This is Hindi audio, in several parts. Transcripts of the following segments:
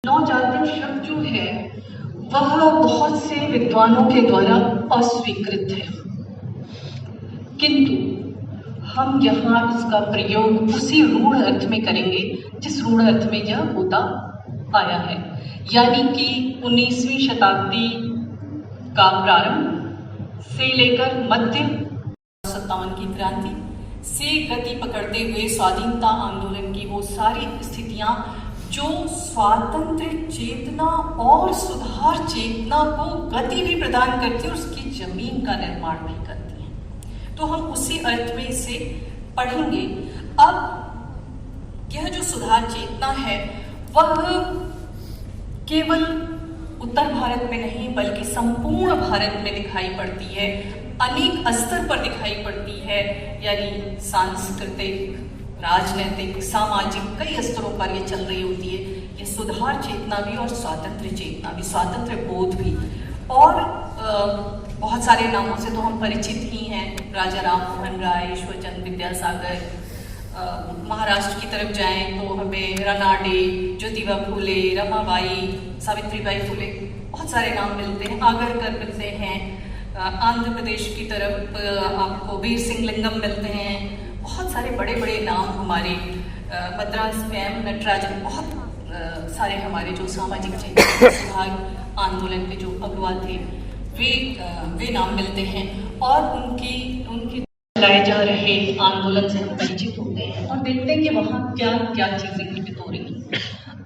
नवजागरण शब्द जो है वह बहुत से विद्वानों के द्वारा अस्वीकृत है, किंतु हम यहाँ इसका प्रयोग उसी रूढ़ अर्थ में करेंगे जिस रूढ़ अर्थ में यह होता आया है, यानी कि 19वीं शताब्दी का प्रारंभ से लेकर मध्य 57 की क्रांति से गति पकड़ते हुए स्वाधीनता आंदोलन की वो सारी स्थितियां जो स्वातंत्र चेतना और सुधार चेतना को गति भी प्रदान करती है और उसकी जमीन का निर्माण भी करती है। तो हम उसी अर्थ में इसे पढ़ेंगे। अब यह जो सुधार चेतना है वह केवल उत्तर भारत में नहीं बल्कि संपूर्ण भारत में दिखाई पड़ती है, अनेक स्तर पर दिखाई पड़ती है, यानी सांस्कृतिक, राजनैतिक, सामाजिक कई स्तरों पर ये चल रही होती है। ये सुधार चेतना भी और स्वातंत्र चेतना भी, स्वातंत्र बोध भी। और बहुत सारे नामों से तो हम परिचित ही हैं, राजा राम मोहन राय, ईश्वरचंद्र विद्यासागर। महाराष्ट्र की तरफ जाएं तो हमें रानाडे, ज्योतिबा फूले, रमाबाई, सावित्रीबाई फूले, बहुत सारे नाम मिलते हैं। आगरकर मिलते हैं। आंध्र प्रदेश की तरफ आपको वीर सिंह लिंगम मिलते हैं। बहुत सारे बड़े बड़े नाम हमारे मद्रास में एम नटराजन, बहुत सारे हमारे जो सामाजिक सुधार आंदोलन के जो अगुवा थे वे नाम मिलते हैं और उनकी चलाए जा रहे आंदोलन से हम परिचित होते हैं और देखते हैं कि वहाँ क्या क्या चीजें घटित हो रही हैं।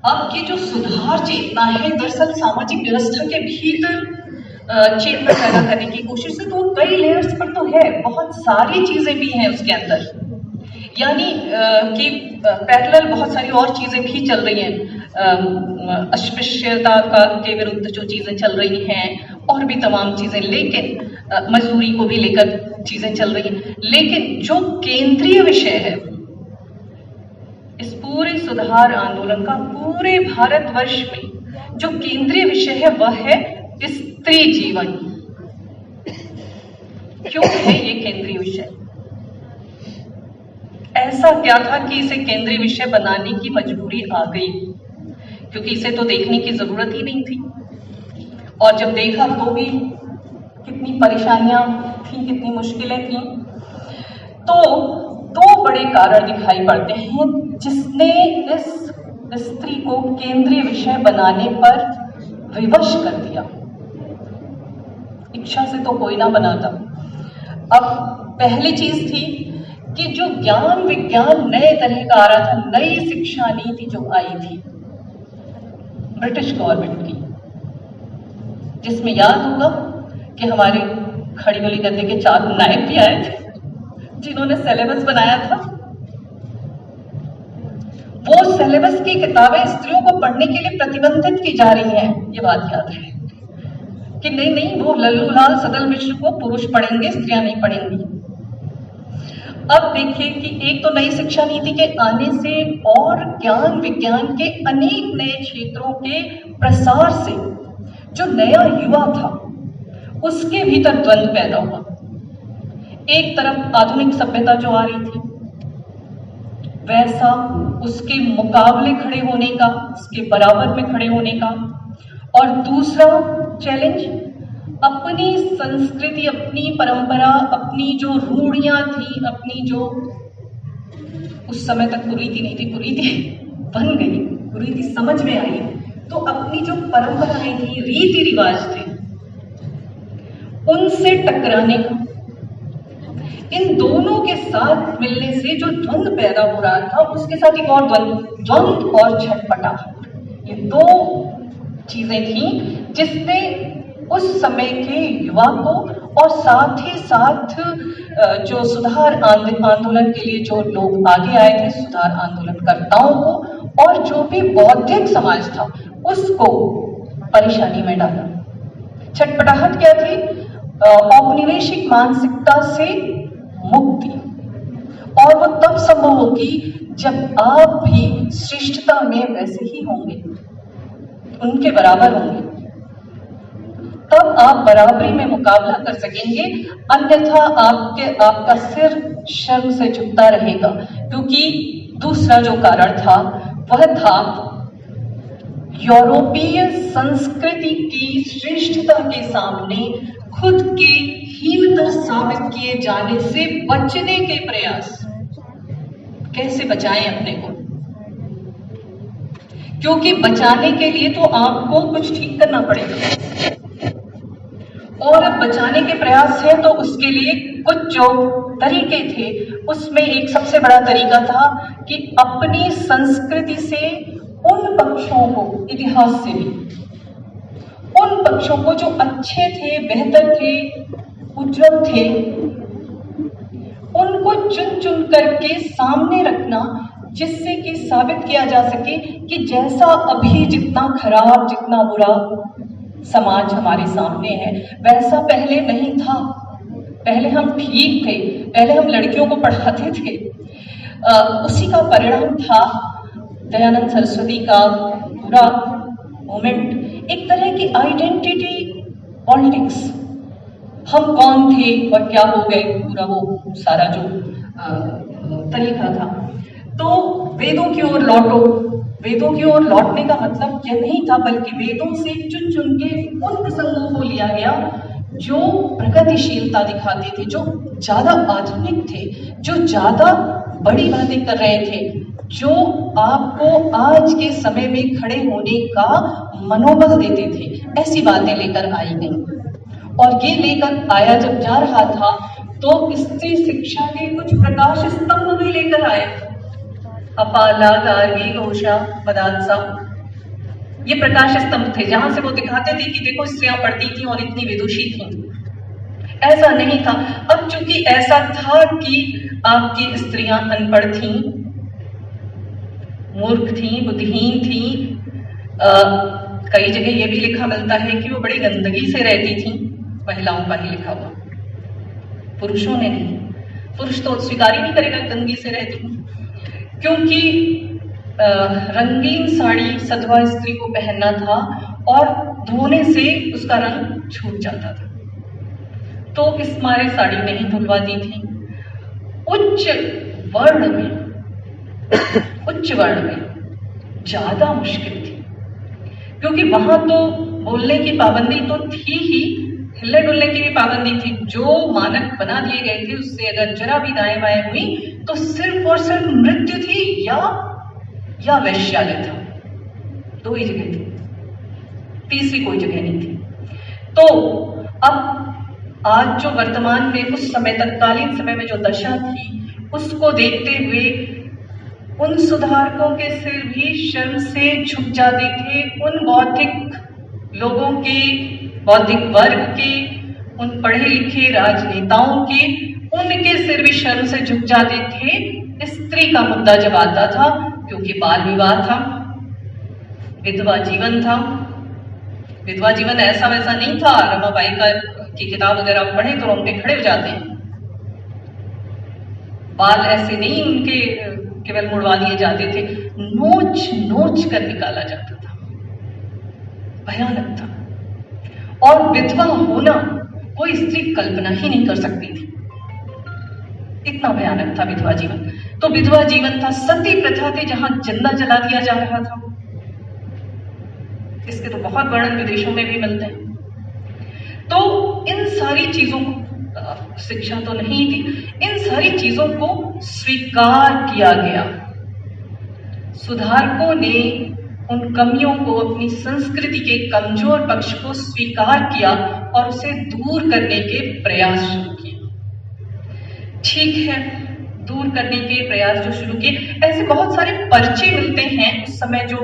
अब ये जो सुधार चेतना है दरअसल सामाजिक व्यवस्था के भीतर चेतना पैदा करने की कोशिश है, तो कई लेयर्स पर तो है, बहुत सारी चीजें भी हैं उसके अंदर, यानी कि पैरेलल बहुत सारी और चीजें भी चल रही हैं। अस्पृश्यता के विरुद्ध जो चीजें चल रही हैं और भी तमाम चीजें, लेकिन मजदूरी को भी लेकर चीजें चल रही हैं। लेकिन जो केंद्रीय विषय है इस पूरे सुधार आंदोलन का, पूरे भारतवर्ष में जो केंद्रीय विषय है वह है स्त्री जीवन। क्यों है ये केंद्रीय विषय? ऐसा क्या था कि इसे केंद्रीय विषय बनाने की मजबूरी आ गई? क्योंकि इसे तो देखने की जरूरत ही नहीं थी, और जब देखा तो भी कितनी परेशानियां थी, कितनी मुश्किलें थी। तो दो बड़े कारण दिखाई पड़ते हैं जिसने इस स्त्री को केंद्रीय विषय बनाने पर विवश कर दिया। इच्छा से तो कोई ना बनाता। अब पहली चीज थी कि जो ज्ञान विज्ञान नए तरह का आ रहा था, नई शिक्षा नीति जो आई थी ब्रिटिश गवर्नमेंट की, जिसमें याद होगा कि हमारे खड़ी बोली गद्दे के 4 नायक भी आए थे जिन्होंने सिलेबस बनाया था। वो सिलेबस की किताबें स्त्रियों को पढ़ने के लिए प्रतिबंधित की जा रही हैं, ये बात याद है कि नहीं वो लल्लूलाल सदल मिश्र को पुरुष पढ़ेंगे, स्त्रियां नहीं पढ़ेंगी। अब देखिए कि एक तो नई शिक्षा नीति के आने से और ज्ञान विज्ञान के अनेक नए क्षेत्रों के प्रसार से जो नया युवा था उसके भीतर द्वंद्व पैदा हुआ। एक तरफ आधुनिक सभ्यता जो आ रही थी वैसा उसके मुकाबले खड़े होने का, उसके बराबर में खड़े होने का, और दूसरा चैलेंज अपनी संस्कृति, अपनी परंपरा, अपनी जो रूढ़ियां थी, अपनी जो उस समय तक कुरीति नहीं थी, कुरीति बन गई, कुरीति समझ में आई, तो अपनी जो परंपराएं थी, रीति रिवाज थे, उनसे टकराने का, इन दोनों के साथ मिलने से जो द्वंद्व पैदा हो रहा था उसके साथ एक और द्वंद्व और छटपटाहट, ये दो चीजें थी जिसने उस समय के युवा को और साथ ही साथ जो सुधार आंदोलन के लिए जो लोग आगे आए थे, सुधार आंदोलनकर्ताओं को और जो भी बौद्धिक समाज था उसको परेशानी में डाला। छटपटाहट क्या थी? औपनिवेशिक मानसिकता से मुक्ति, और वो तब संभव होगी जब आप भी श्रेष्ठता में वैसे ही होंगे, उनके बराबर होंगे, तब आप बराबरी में मुकाबला कर सकेंगे, अन्यथा आपका सिर शर्म से झुकता रहेगा। क्योंकि दूसरा जो कारण था वह था यूरोपीय संस्कृति की श्रेष्ठता के सामने खुद के हीनता साबित किए जाने से बचने के प्रयास। कैसे बचाएं अपने को? क्योंकि बचाने के लिए तो आपको कुछ ठीक करना पड़ेगा, और अब बचाने के प्रयास है तो उसके लिए कुछ जो तरीके थे उसमें एक सबसे बड़ा तरीका था कि अपनी संस्कृति से उन पक्षों को, इतिहास से भी उन पक्षों को जो अच्छे थे, बेहतर थे, उज्जवल थे, उनको चुन चुन करके सामने रखना, जिससे कि साबित किया जा सके कि जैसा अभी जितना खराब, जितना बुरा समाज हमारे सामने है वैसा पहले नहीं था। पहले हम ठीक थे, पहले हम लड़कियों को पढ़ाते थे। उसी का परिणाम था दयानंद सरस्वती का पूरा मूवमेंट, एक तरह की आइडेंटिटी पॉलिटिक्स। हम कौन थे और क्या हो गए, पूरा वो सारा जो तरीका था। तो वेदों की ओर लौटो, वेदों की ओर लौटने का मतलब यह नहीं था, बल्कि वेदों से चुन चुन के उन प्रसंगों को लिया गया जो प्रगतिशीलता दिखाते थे, जो ज्यादा आधुनिक थे, जो ज्यादा बड़ी बातें कर रहे थे, जो आपको आज के समय में खड़े होने का मनोबल देते थे। ऐसी बातें लेकर आई गई, और ये लेकर आया जब जा रहा था तो स्त्री शिक्षा के कुछ प्रकाश स्तंभ भी लेकर आए। अपाला, गार्गी, घोषा, मदानसा, ये प्रकाश स्तंभ थे जहां से वो दिखाते थे कि देखो स्त्रियां पढ़ती थी और इतनी विदुषी थी। ऐसा नहीं था। अब चूंकि ऐसा था कि आपकी स्त्रियां अनपढ़ थी, मूर्ख थी, बुद्धिहीन थी, कई जगह ये भी लिखा मिलता है कि वो बड़ी गंदगी से रहती थी। महिलाओं का ही लिखा हुआ, पुरुषों ने नहीं। पुरुष तो स्वीकार ही नहीं करेगा गंदगी से रहती, क्योंकि रंगीन साड़ी सधवा स्त्री को पहनना था और धोने से उसका रंग छूट जाता था, तो इस मारे साड़ी नहीं धुलवाती थी। उच्च वर्ण में ज्यादा मुश्किल थी, क्योंकि वहां तो बोलने की पाबंदी तो थी ही, हिलने डुलने की भी पाबंदी थी। जो मानक बना दिए गए थे उससे अगर जरा भी दाएं बाएं हुई तो सिर्फ और सिर्फ मृत्यु थी या वैश्यालय था। दो ही जगह थी, तीसरी कोई जगह नहीं थी। तो अब आज जो वर्तमान में उस समय तत्कालीन समय में जो दशा थी उसको देखते हुए उन सुधारकों के सिर भी शर्म से झुक जाते थे। उन बौद्धिक लोगों के, बौद्धिक वर्ग के, उन पढ़े लिखे राजनेताओं के, उनके सिर भी शर्म से झुक जाते थे स्त्री का मुद्दा जब आता था, क्योंकि बाल विवाह था, विधवा जीवन था। विधवा जीवन ऐसा वैसा नहीं था, रमाबाई की किताब अगर आप पढ़े तो रोंगटे खड़े हो जाते हैं। बाल ऐसे नहीं उनके केवल मुड़वा दिए जाते थे, नोच नोच कर निकाला जाता था, भयानक था। और विधवा होना कोई स्त्री कल्पना ही नहीं कर सकती थी, इतना भयानक था विधवा जीवन। तो विधवा जीवन था, सती प्रथा थी जहां जिंदा जला दिया जा रहा था। इसके तो बहुत वर्णन विदेशों में भी मिलते हैं। तो इन सारी चीजों को, शिक्षा तो नहीं थी, इन सारी चीजों को स्वीकार किया गया। सुधारकों ने उन कमियों को, अपनी संस्कृति के कमजोर पक्ष को स्वीकार किया और उसे दूर करने के प्रयास शुरू किए। ठीक है, दूर करने के प्रयास जो शुरू किए, ऐसे बहुत सारे पर्चे मिलते हैं उस समय जो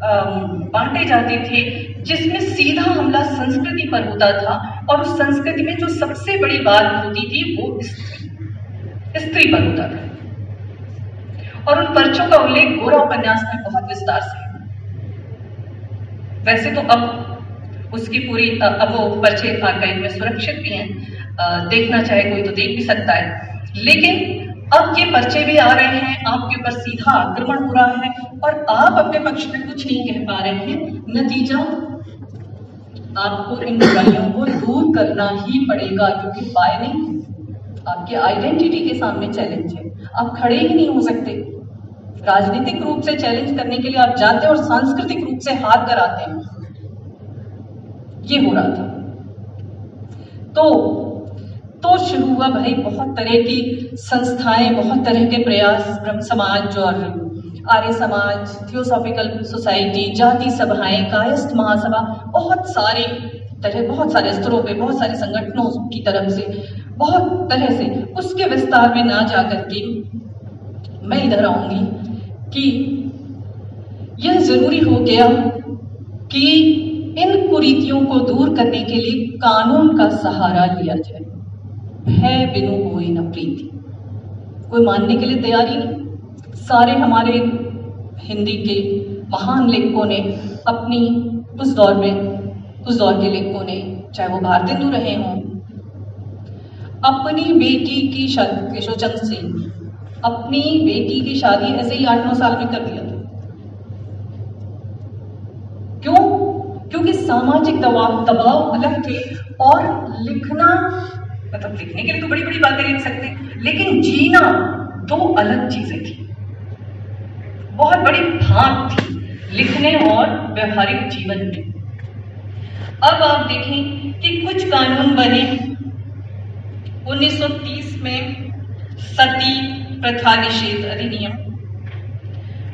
बांटे जाते थे, जिसमें सीधा हमला संस्कृति पर होता था, और उस संस्कृति में जो सबसे बड़ी बात होती थी वो स्त्री पर होता था। और उन पर्चों का उल्लेख गोरा उपन्यास में बहुत विस्तार से है। वैसे तो अब उसकी पूरी, अब वो पर्चे आर्काइव में सुरक्षित भी हैं, देखना चाहे कोई तो देख भी सकता है। लेकिन अब ये पर्चे भी आ रहे हैं, आपके ऊपर सीधा आक्रमण हो रहा है और आप अपने पक्ष में कुछ नहीं कह पा रहे हैं। नतीजा, आपको इन बुराइयों को दूर करना ही पड़ेगा, क्योंकि बाय नहीं, आपके आइडेंटिटी के सामने चैलेंज है, आप खड़े ही नहीं हो सकते। राजनीतिक रूप से चैलेंज करने के लिए आप जाते और सांस्कृतिक रूप से हाथ कराते हैं। ये हो रहा था। तो शुरू हुआ भाई बहुत तरह की संस्थाएं, बहुत तरह के प्रयास, ब्रह्म समाज और आर्य समाज, थियोसॉफिकल सोसाइटी, जाति सभाएं, कायस्थ महासभा, बहुत सारे स्तरों पे, बहुत सारे संगठनों की तरफ से, बहुत तरह से। उसके विस्तार में ना जाकर के मैं इधर आऊंगी कि यह जरूरी हो गया कि इन कुरीतियों को दूर करने के लिए कानून का सहारा लिया जाए। है बिनु कोई न प्रीति, कोई मानने के लिए तैयार ही नहीं। सारे हमारे हिंदी के महान लेखकों ने अपनी उस दौर के लेखकों ने, चाहे वो भारतेंदु रहे हों, अपनी बेटी की शादी, केशवचंद्र सेन अपनी बेटी की शादी ऐसे ही 8-9 साल में कर दिया था। क्यों? क्योंकि सामाजिक दबाव अलग थे और लिखना, मतलब लिखने के लिए तो बड़ी बड़ी बातें लिख सकते हैं, लेकिन जीना दो अलग चीजें थी। बहुत बड़ी भाग थी लिखने और व्यवहारिक जीवन में। अब आप देखें कि कुछ कानून बने 1930 में, सती प्रथा निषेध अधिनियम,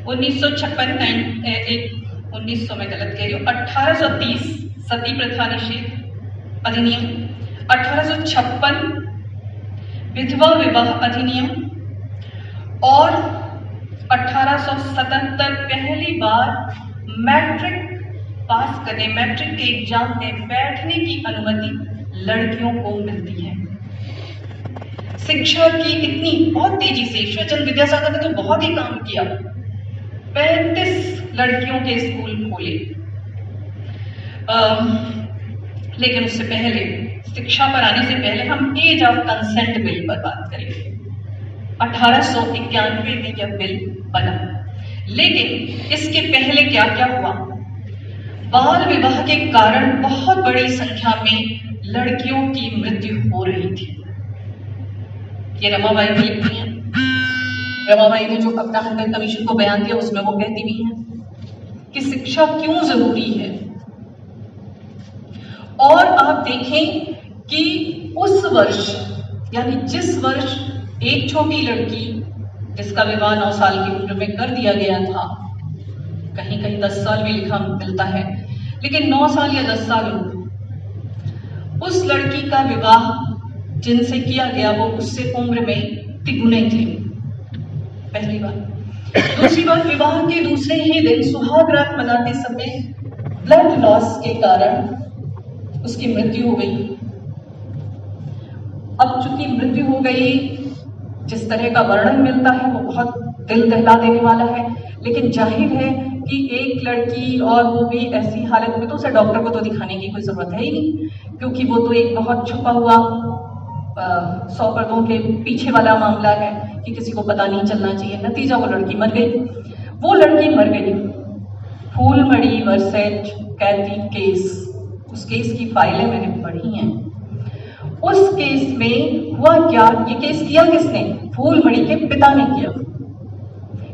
1956 में गलत कह रही हूँ, 1830 सती प्रथा निषेध अधिनियम, 1856 विधवा विवाह अधिनियम और 1877 पहली बार मैट्रिक पास करने, मैट्रिक के एग्जाम में बैठने की अनुमति लड़कियों को मिलती है। शिक्षा की इतनी बहुत तेजी से, ईश्वरचंद्र विद्यासागर ने तो बहुत ही काम किया, 35 लड़कियों के स्कूल खोले। लेकिन उससे पहले, शिक्षा पर आने से पहले हम एज ऑफ कंसेंट बिल पर बात करेंगे। 1891 में यह बिल बना, लेकिन इसके पहले क्या क्या हुआ? बाल विवाह के कारण बहुत बड़ी संख्या में लड़कियों की मृत्यु हो रही थी। ये रमाबाई भी लिखती हैं। रमाबाई ने जो अपना हंटर कमीशन को बयान दिया उसमें वो कहती भी हैं कि शिक्षा क्यों जरूरी है। और आप देखें कि उस वर्ष, यानी जिस वर्ष एक छोटी लड़की जिसका विवाह 9 साल की उम्र में कर दिया गया था, कहीं कहीं 10 साल भी लिखा मिलता है, लेकिन 9 साल या 10 साल उस लड़की का विवाह जिनसे किया गया वो उससे उम्र में तिगुने थे। पहली बात। दूसरी बात, विवाह के दूसरे ही दिन सुहाग रात मनाते समय ब्लड लॉस के कारण उसकी मृत्यु हो गई। अब चूंकि मृत्यु हो गई, जिस तरह का वर्णन मिलता है वो बहुत दिल दहला देने वाला है, लेकिन जाहिर है कि एक लड़की और वो भी ऐसी हालत में, तो उसे डॉक्टर को तो दिखाने की कोई जरूरत है ही नहीं, क्योंकि वो तो एक बहुत छुपा हुआ 100 पर्दों के पीछे वाला मामला है कि किसी को पता नहीं चलना चाहिए। नतीजा वो लड़की मर गई। वो लड़की मर गई। फूलमणि वर्सेट कैथी केस, उस केस की फाइलें मैंने पढ़ी हैं। उस केस में हुआ क्या? ये केस किया किसने? फूलमणि के पिता ने किया,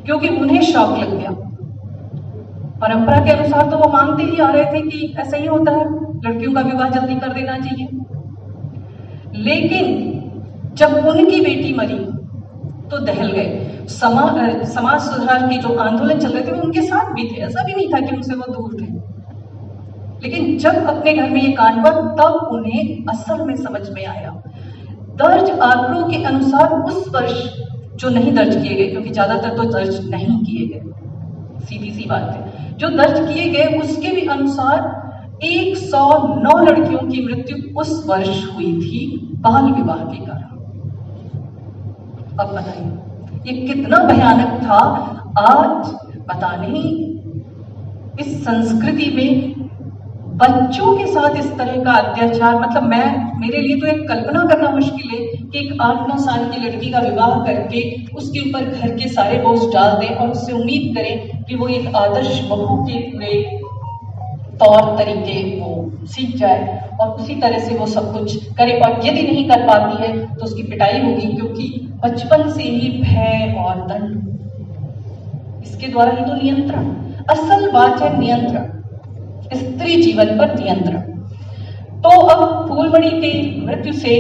क्योंकि उन्हें शौक लग गया। परंपरा के अनुसार तो वो मानते ही आ रहे थे कि ऐसा ही होता है, लड़कियों का विवाह जल्दी कर देना चाहिए। लेकिन जब उनकी बेटी मरी तो दहल गए। समाज सुधार के जो आंदोलन चल रहे थे वो उनके साथ भी थे, ऐसा भी नहीं था कि उनसे वो दूर थे। लेकिन जब अपने घर में ये कांड हुआ तब उन्हें असल में समझ में आया। दर्ज आंकड़ों के अनुसार उस वर्ष, जो नहीं दर्ज किए गए, क्योंकि ज्यादातर तो दर्ज नहीं किए गए, सीधी सी बात है, जो दर्ज किए गए उसके भी अनुसार 109 लड़कियों की मृत्यु उस वर्ष हुई थी बाल विवाह के कारण। अब बताइए ये कितना भयानक था। आज पता नहीं इस संस्कृति में बच्चों के साथ इस तरह का अत्याचार, मतलब मेरे लिए तो एक कल्पना करना मुश्किल है कि एक 8-9 साल की लड़की का विवाह करके उसके ऊपर घर के सारे बोझ डाल दें और उससे उम्मीद करें कि वो एक आदर्श बहू के पूरे तौर तरीके वो सीख जाए और उसी तरह से वो सब कुछ करे। और यदि नहीं कर पाती है तो उसकी पिटाई होगी, क्योंकि बचपन से ही भय और दंड इसके द्वारा ही तो नियंत्रण, असल बात है नियंत्रण, स्त्री जीवन पर नियंत्रण। तो अब फूलमणि की मृत्यु से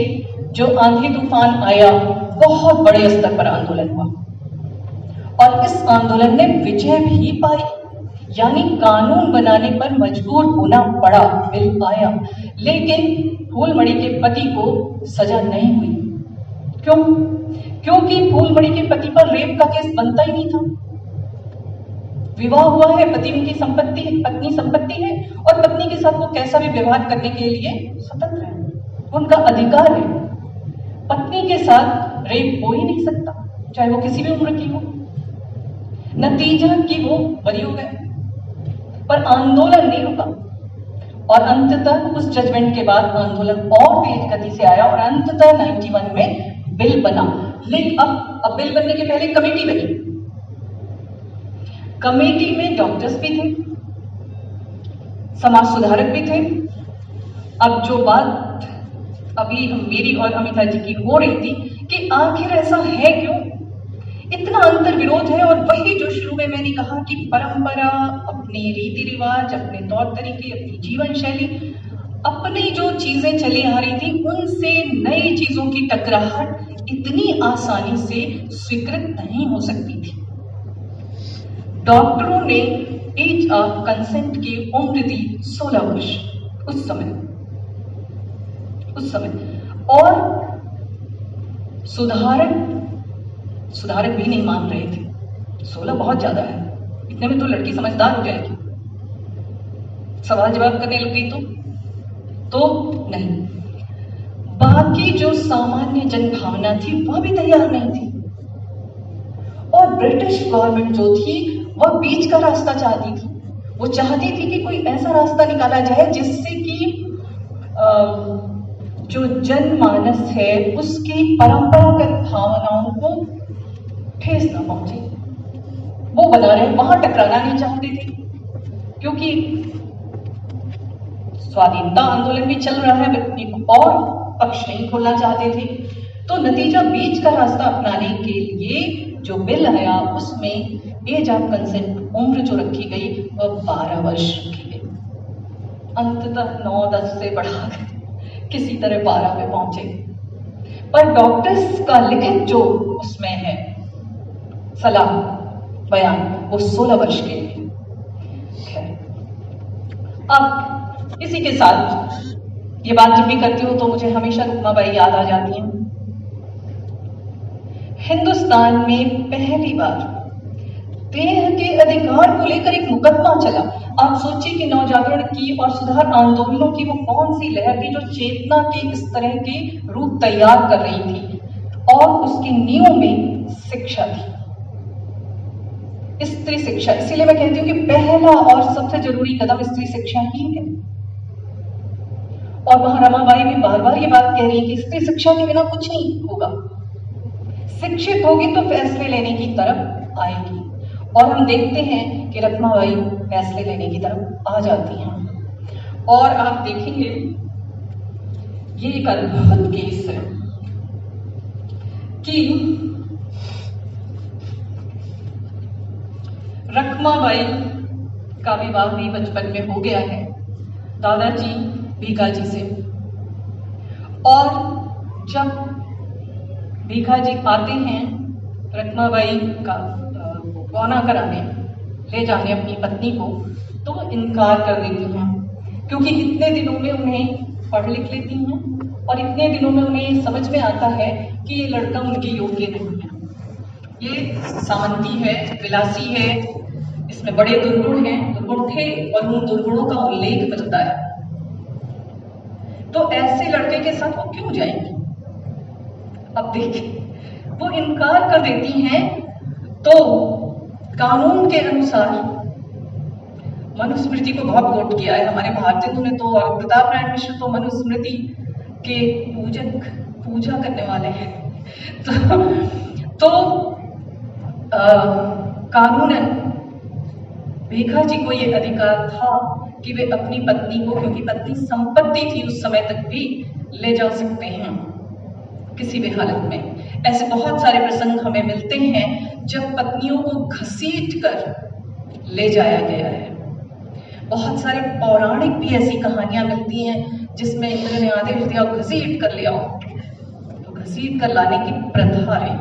जो आंधी तूफान आया, बहुत बड़े स्तर पर आंदोलन हुआ और इस आंदोलन ने विजय भी पाई, यानी कानून बनाने पर मजबूर होना पड़ा, बिल आया। लेकिन फूलमणि के पति को सजा नहीं हुई। क्यों? क्योंकि फूलमणि के पति पर रेप का केस बनता ही नहीं था। विवाह हुआ है, पति उनकी संपत्ति है, पत्नी संपत्ति है और पत्नी के साथ वो कैसा भी व्यवहार करने के लिए स्वतंत्र है, उनका अधिकार है। पत्नी के साथ रेप हो ही नहीं सकता, चाहे वो किसी भी उम्र की हो। नतीजा कि वो बरी हो गए, पर आंदोलन नहीं रुका और अंततः उस जजमेंट के बाद आंदोलन और तेज गति से आया और अंततः 91 में बिल बना। लेकिन अब बिल बनने के पहले कमेटी बनी। कमेटी में डॉक्टर्स भी थे, समाज सुधारक भी थे। अब जो बात अभी मेरी और अमिता जी की हो रही थी कि आखिर ऐसा है क्यों, इतना अंतर विरोध है। और वही जो शुरू में मैंने कहा कि परंपरा, अपने रीति रिवाज, अपने तौर तरीके, अपनी जीवन शैली, अपनी जो चीजें चली आ रही थी, उनसे नई चीजों की टकराहट इतनी आसानी से स्वीकृत नहीं हो सकती थी। डॉक्टरों ने एज ऑफ कंसेंट की उम्र दी 16 वर्ष उस समय और सुधारक भी नहीं मान रहे थे। 16 बहुत ज्यादा है, इतने में तो लड़की समझदार हो जाएगी, सवाल जवाब करने लग गई तो नहीं। बाकी जो सामान्य जनभावना थी वह भी तैयार नहीं थी और ब्रिटिश गवर्नमेंट जो थी वह बीच का रास्ता चाहती थी। वो चाहती थी कि कोई ऐसा रास्ता निकाला जाए जिससे कि जो जनमानस है उसकी परंपरागत भावनाओं को ठेस ना पहुंचे। वो बना रहे, वहां टकराना नहीं चाहते थे क्योंकि स्वाधीनता आंदोलन भी चल रहा है, एक और पक्ष नहीं खोलना चाहते थे। तो नतीजा बीच का रास्ता अपनाने के लिए जो बिल आया उसमें एज ऑफ कंसेंट उम्र जो रखी गई वह 12 वर्ष रखी गई। अंततः 9-10 से बढ़ा किसी तरह 12 पे पहुंचे। पर डॉक्टर्स का लिखित जो उसमें है सलाह बयान वो 16 वर्ष के लिए है। अब इसी के साथ ये बात जब भी करती हूँ तो मुझे हमेशा रुक्माबाई याद आ जाती हैं। हिंदुस्तान में पहली बार देह के अधिकार को लेकर एक मुकदमा चला। आप सोचिए कि नवजागरण की और सुधार आंदोलनों की वो कौन सी लहर थी जो चेतना के इस तरह के रूप तैयार कर रही थी और उसकी नींव में शिक्षा थी, स्त्री शिक्षा। इसीलिए मैं कहती हूँ कि पहला और सबसे जरूरी कदम स्त्री शिक्षा ही है। और वहां रमाबाई भी बार बार ये बात कह रही है कि स्त्री शिक्षा के बिना कुछ नहीं होगा। शिक्षित होगी तो फैसले लेने की तरफ आएगी और हम देखते हैं कि रत्नाबाई फैसले लेने की तरफ आ जाती हैं। और आप देखेंगे ये एक अद्भुत केस है कि रखमाबाई का विवाह भी बचपन में हो गया है दादाजी भीखाजी से। और जब भीखाजी आते हैं रखमाबाई का गौना कराने ले जाने अपनी पत्नी को, तो वो इनकार कर देती हैं क्योंकि इतने दिनों में उन्हें पढ़ लिख लेती हैं और इतने दिनों में उन्हें समझ में आता है कि ये लड़का उनके योग्य नहीं है, ये सामंती है, विलासी है, इसमें बड़े दुर्गुण हैं, दुर्गुण थे और उन दुर्गुणों का उल्लेख मिलता है। तो ऐसे लड़के के साथ वो क्यों जाएंगी? अब देखिए वो इनकार कर देती हैं तो कानून के अनुसार मनुस्मृति को बहुत कोट किया है हमारे भारतीयों ने तो, और प्रताप नारायण मिश्र तो मनुस्मृति के पूजा करने वाले हैं। तो कानूनन भीखाजी को ये अधिकार था कि वे अपनी पत्नी को, क्योंकि पत्नी संपत्ति थी उस समय तक, भी ले जा सकते हैं किसी भी हालत में। ऐसे बहुत सारे प्रसंग हमें मिलते हैं जब पत्नियों को घसीट कर ले जाया गया है। बहुत सारे पौराणिक भी ऐसी कहानियां मिलती हैं जिसमें इंद्र ने आदेश दिया घसीट कर ले आओ, तो घसीट कर लाने की प्रथा रही है।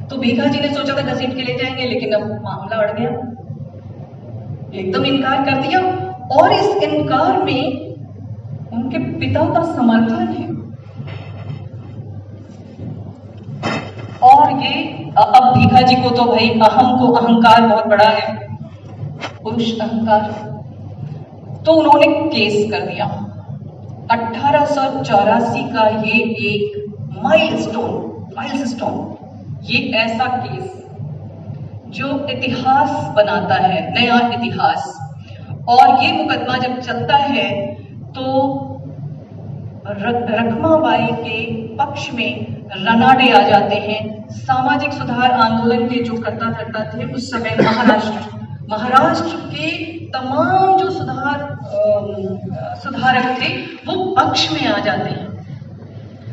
तो भीखा जी ने सोचा था घसीट के ले जाएंगे, लेकिन अब मामला अड़ गया, एकदम इनकार कर दिया। और इस इनकार में उनके पिता का समर्थन है। और ये अब भीखा जी को तो भाई अहंकार बहुत बड़ा है, पुरुष अहंकार, तो उन्होंने केस कर दिया। 1884 का ये एक माइलस्टोन, ये ऐसा केस जो इतिहास बनाता है, नया इतिहास। और ये मुकदमा जब चलता है तो रखमाबाई के पक्ष में रनाडे आ जाते हैं। सामाजिक सुधार आंदोलन के जो करता थे उस समय महाराष्ट्र के तमाम जो सुधारक थे वो पक्ष में आ जाते हैं।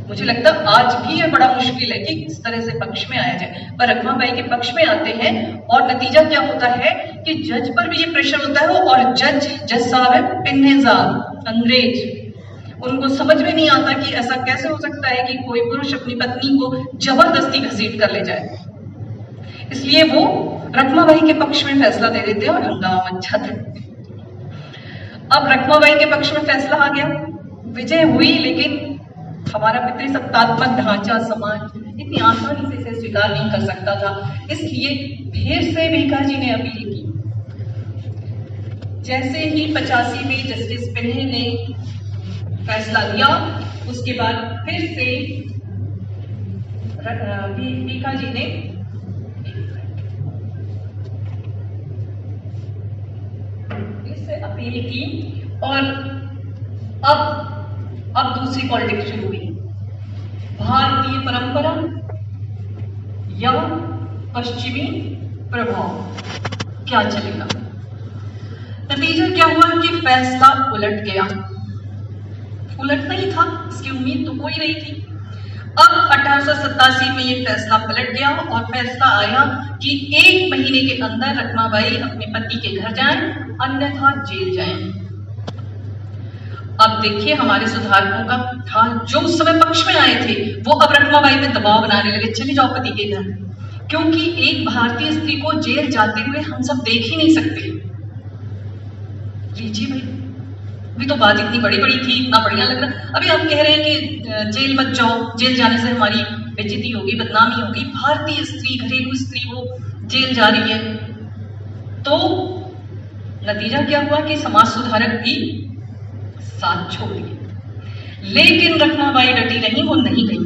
मुझे लगता है आज भी ये बड़ा मुश्किल है कि इस तरह से पक्ष में आया जाए, पर रखमाबाई के पक्ष में आते हैं। और नतीजा क्या होता है कि जज पर भी ये प्रेशर होता है, और जज साहब है पिन्नेजाद, अंग्रेज। उनको समझ में नहीं आता कि ऐसा कैसे हो सकता है कि कोई पुरुष अपनी पत्नी को जबरदस्ती घसीट कर ले जाए। इसलिए वो रखमाबाई के पक्ष में फैसला दे देते हैं और हंगामा मच जाता है। अब रखमाबाई के पक्ष में फैसला आ गया, विजय हुई, लेकिन हमारा पितृसत्तात्मक ढांचा समाज इतनी आसानी से इसे स्वीकार नहीं कर सकता था। इसलिए फिर से भीखा जी ने अपील की। जैसे ही 85 में जस्टिस पिन्ने ने फैसला दिया, उसके बाद फिर से भीखा जी ने अपील की। और अब दूसरी पॉलिटिक्स शुरू हुई, भारतीय परंपरा या पश्चिमी प्रभाव, क्या चलेगा। नतीजा क्या हुआ कि फैसला उलट गया। उलटना ही था, इसकी उम्मीद तो कोई नहीं थी। अब 1887 में ये फैसला पलट गया और फैसला आया कि 1 महीने के अंदर रखमाबाई अपने पति के घर जाएं, अन्यथा जेल जाएं। अब देखिए हमारे सुधारकों का था, जो उस समय पक्ष में आए थे वो अब रखमाबाई में दबाव बनाने लगे, चले जाओ पति के घर, क्योंकि एक भारतीय स्त्री को जेल जाते हुए हम सब देख ही नहीं सकते। लीजिए भाई, अभी तो बात इतनी बड़ी थी, इतना बढ़िया लग रहा, अभी हम कह रहे हैं कि जेल मत जाओ, जेल जाने से हमारी बेइज्जती होगी, बदनामी होगी। भारतीय स्त्री, घरेलू स्त्री वो जेल जा रही है। तो नतीजा क्या हुआ कि समाज सुधारक भी साथ छोड़ दिए। लेकिन रखमाबाई डटी नहीं, वो नहीं गई।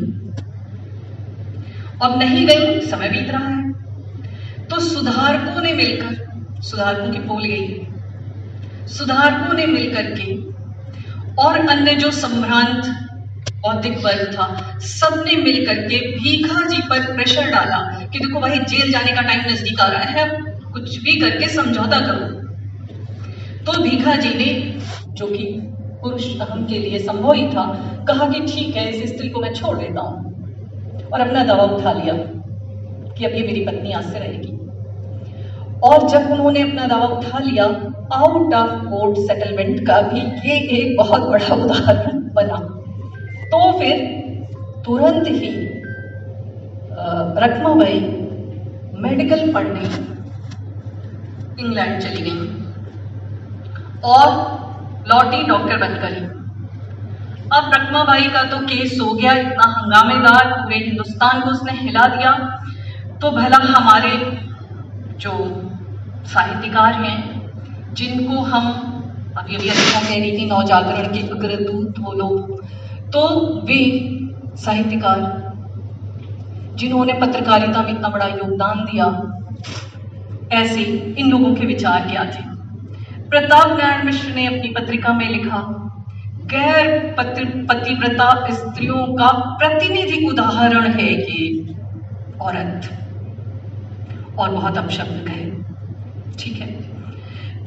अब नहीं गई, समय बीत रहा है। तो सुधारकों ने मिलकर, सुधारकों की पोल गई, सुधारकों ने मिलकर के और अन्य जो संभ्रांत बौद्धिक वर्ग था, सबने मिलकर के भीखा जी पर प्रेशर डाला कि देखो भाई जेल जाने का टाइम नजदीक आ रहा है, कुछ भी करके समझौता करो। तो भीखा जी ने, जो कि पुरुष अहम के लिए संभव ही था, कहा कि ठीक है, इस स्त्री को मैं छोड़ देता हूं, और अपना दावा उठा लिया कि अब ये मेरी पत्नी आज से रहेगी। और जब उन्होंने अपना दावा उठा लिया, आउट ऑफ कोर्ट सेटलमेंट का भी ये एक बहुत बड़ा उदाहरण बना। तो फिर तुरंत ही रखमाबाई मेडिकल पढ़ने इंग्लैंड चली गई और लौटी डॉक्टर बनकर ही। अब रखमाबाई का तो केस हो गया इतना हंगामेदार, पूरे हिंदुस्तान को उसने हिला दिया। तो भला हमारे जो साहित्यकार हैं, जिनको हम अभी अच्छा कह रही थी, नवजागरण के अग्रदूत वो लोग, तो वे साहित्यकार जिन्होंने पत्रकारिता में इतना बड़ा योगदान दिया, ऐसे इन लोगों के विचार क्या थे। प्रताप नारायण मिश्र ने अपनी पत्रिका में लिखा, गैर पतिव्रता स्त्रियों का प्रतिनिधि उदाहरण है ये औरत, और बहुत अपशब्द कहे।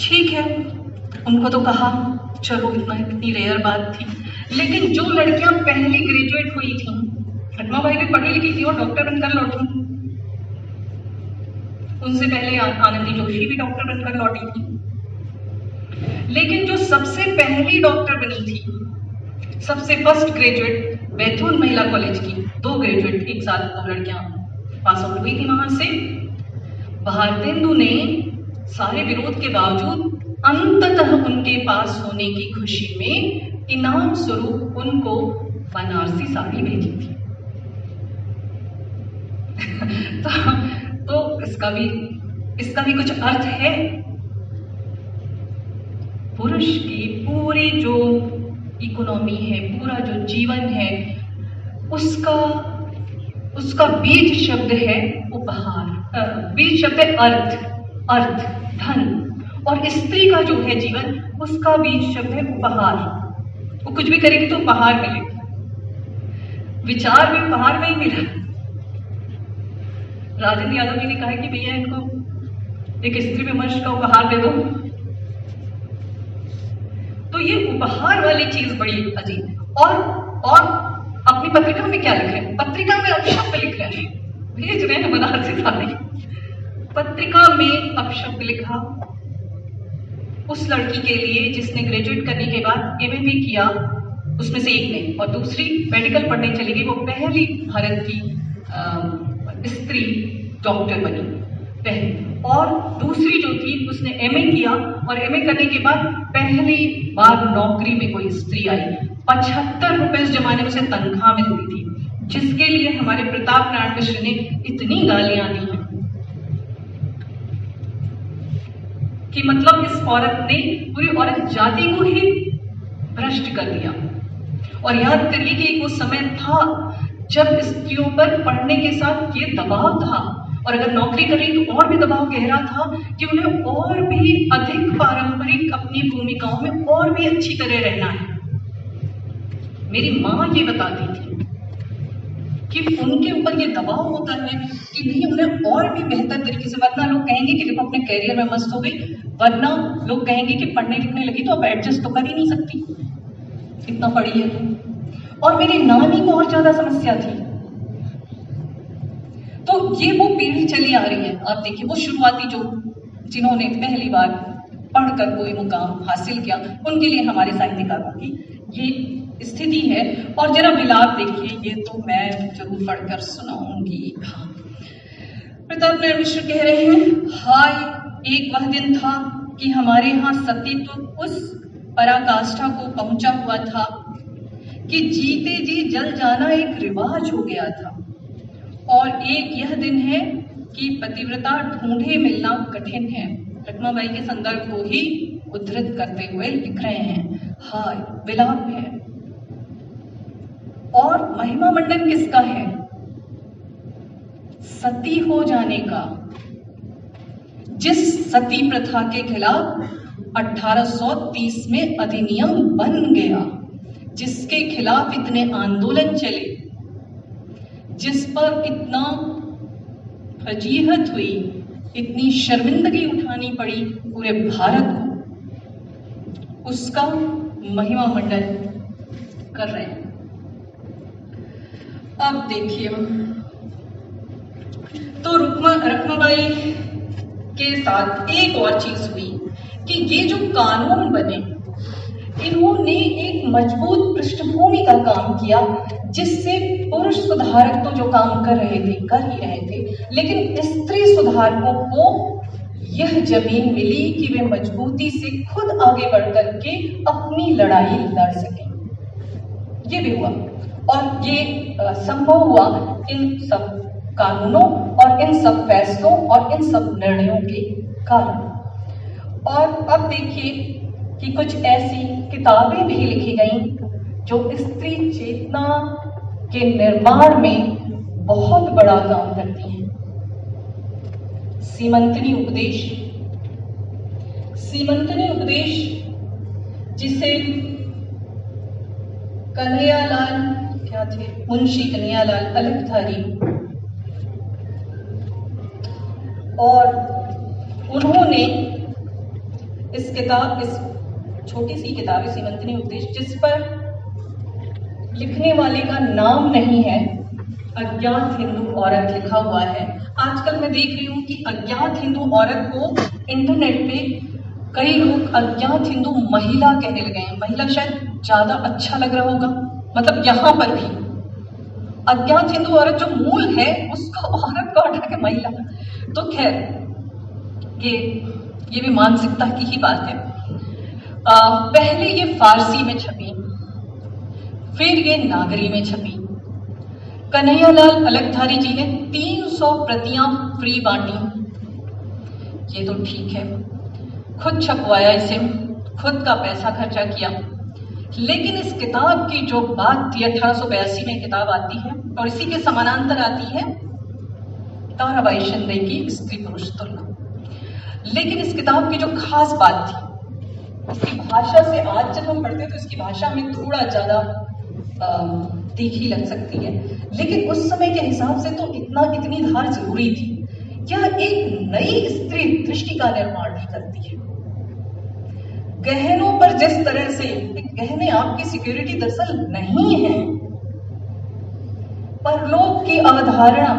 ठीक है, उनको तो कहा, चलो इतनी रेयर बात थी। लेकिन जो लड़कियां पहली ग्रेजुएट हुई थी, रत्नाबाई भी पढ़ी लिखी थी और डॉक्टर बनकर लौटी। उनसे पहले आनंदी जोशी भी डॉक्टर बनकर लौटी थी। लेकिन जो सबसे पहली डॉक्टर बनी थी, सबसे फर्स्ट ग्रेजुएट बैतूल महिला कॉलेज की, 2 ग्रेजुएट एक साथ 2 लड़कियां पास आउट हुई थी वहां से। भारतेंदु ने सारे विरोध के बावजूद अंततः उनके पास होने की खुशी में इनाम स्वरूप उनको बनारसी साड़ी भेजी थी। तो इसका भी कुछ अर्थ है। पुरुष की पूरी जो इकोनॉमी है, पूरा जो जीवन है, उसका बीज शब्द है उपहार, बीज शब्द है अर्थ, धन, और स्त्री का जो है जीवन, उसका बीज शब्द है उपहार। वो कुछ भी करेगी तो उपहार मिलेगा। विचार भी उपहार में ही मिला। राजेंद्र यादव जी ने कहा कि भैया इनको एक स्त्री विमर्श का उपहार दे दो। तो ये उपहार वाली चीज बड़ी अजीब है। और अपनी पत्रिका में क्या लिख रहे हैं? पत्रिका में अपशब्द लिख रहे हैं, भेज रहे हैं बनारसी साड़ी। पत्रिका में अपशब्द लिखा उस लड़की के लिए जिसने ग्रेजुएट करने के बाद एमए भी किया, उसमें से एक ने, और दूसरी मेडिकल पढ़ने चली गई। वो पहली भारत की स्त्री डॉक्टर बनी पहली, और दूसरी जो थी उसने एमए किया, और एमए करने के बाद पहली बार नौकरी में कोई स्त्री आई। 75 रुपए उस जमाने में से तनख्वाह मिलती थी, जिसके लिए हमारे प्रताप नारायण मिश्र ने इतनी गालियां दी हैं कि मतलब इस औरत ने पूरी औरत जाति को ही भ्रष्ट कर दिया। और याद करिए कि एक वो समय था जब स्त्रियों पर पढ़ने के साथ ये दबाव था, और अगर नौकरी कर रही तो और भी दबाव गहरा था कि उन्हें और भी अधिक पारंपरिक अपनी भूमिकाओं में और भी अच्छी तरह रहना है। मेरी माँ ये बताती थी कि उनके ऊपर ये दबाव होता है कि नहीं, उन्हें और भी बेहतर तरीके से, वरना लोग कहेंगे कि देखो अपने कैरियर में मस्त हो गई, वरना लोग कहेंगे कि पढ़ने लिखने लगी तो अब एडजस्ट तो कर ही नहीं सकती, इतना पढ़ी है। और मेरी नानी को और ज्यादा समस्या थी। तो ये वो पीढ़ी चली आ रही है। आप देखिए वो शुरुआती जिन्होंने पहली बार पढ़कर कोई मुकाम हासिल किया, उनके लिए हमारे साहित्यकारों की ये स्थिति है। और जरा विलाप देखिए, ये तो मैं जरूर पढ़कर सुनाऊंगी। प्रताप नारायण मिश्र कह रहे हैं, हाय एक वह दिन था कि हमारे यहाँ सतीत्व उस पराकाष्ठा को पहुंचा हुआ था कि जीते जी जल जाना एक रिवाज हो गया था। और एक यह दिन है कि पतिव्रता ढूंढे मिलना कठिन है। रत्नाबाई के संदर्भ को ही उद्धृत करते हुए लिख रहे हैं, हाय विलाप है। और महिमा मंडन किसका है? सती हो जाने का। जिस सती प्रथा के खिलाफ 1830 में अधिनियम बन गया, जिसके खिलाफ इतने आंदोलन चले, जिस पर इतना फजीहत हुई, इतनी शर्मिंदगी उठानी पड़ी पूरे भारत को, उसका महिमा मंडन कर रहे हैं। अब देखिए, तो रत्नाबाई के साथ एक और चीज हुई कि ये जो कानून बने, इन्होंने एक मजबूत पृष्ठभूमि का काम किया, जिससे पुरुष सुधारक तो जो काम कर ही रहे थे, लेकिन स्त्री सुधारकों को यह जमीन मिली कि वे मजबूती से खुद आगे बढ़ करके अपनी लड़ाई लड़ सकें। ये भी हुआ, और ये संभव हुआ इन सब कानूनों और इन सब फैसलों और इन सब निर्णयों के कारण। और अब देखिए कि कुछ ऐसी किताबें भी लिखी गईं जो स्त्री चेतना के निर्माण में बहुत बड़ा काम करती हैं। सीमंतनी उपदेश जिसे कन्हैयालाल मुंशी कन्हैयालाल अलगधारी, और उन्होंने इस छोटी सी किताब है सीमंतनी उपदेश, जिस पर लिखने वाले का नाम नहीं है, अज्ञात हिंदू औरत लिखा हुआ है। आजकल मैं देख रही हूँ कि अज्ञात हिंदू औरत को इंटरनेट पे कई लोग अज्ञात हिंदू महिला कहने लगे हैं। महिला शायद ज्यादा अच्छा लग रहा होगा, मतलब यहाँ पर भी अज्ञात हिंदू औरत जो मूल है उसको औरत को हटा के महिला। तो खैर ये भी मानसिकता की ही बात है। पहले ये फारसी में छपी, फिर ये नागरी में छपी। कन्हैयालाल अलगधारी जी ने 300 प्रतियां फ्री बांटी। ये तो ठीक है, खुद छपवाया इसे, खुद का पैसा खर्चा किया। लेकिन इस किताब की जो बात थी, 1882 में किताब आती है और इसी के समानांतर आती है ताराबाई शिंदे की स्त्री पुरुष तुलना। लेकिन इस किताब की जो खास बात थी, उसकी भाषा से आज जब हम पढ़ते हैं तो इसकी भाषा में थोड़ा ज्यादा तीखी लग सकती है, लेकिन उस समय के हिसाब से तो इतनी धार जरूरी थी। यह एक नई स्त्री दृष्टि का निर्माण भी करती है। गहनों पर जिस तरह से, गहने आपकी सिक्योरिटी दरअसल नहीं है। परलोक की अवधारणा,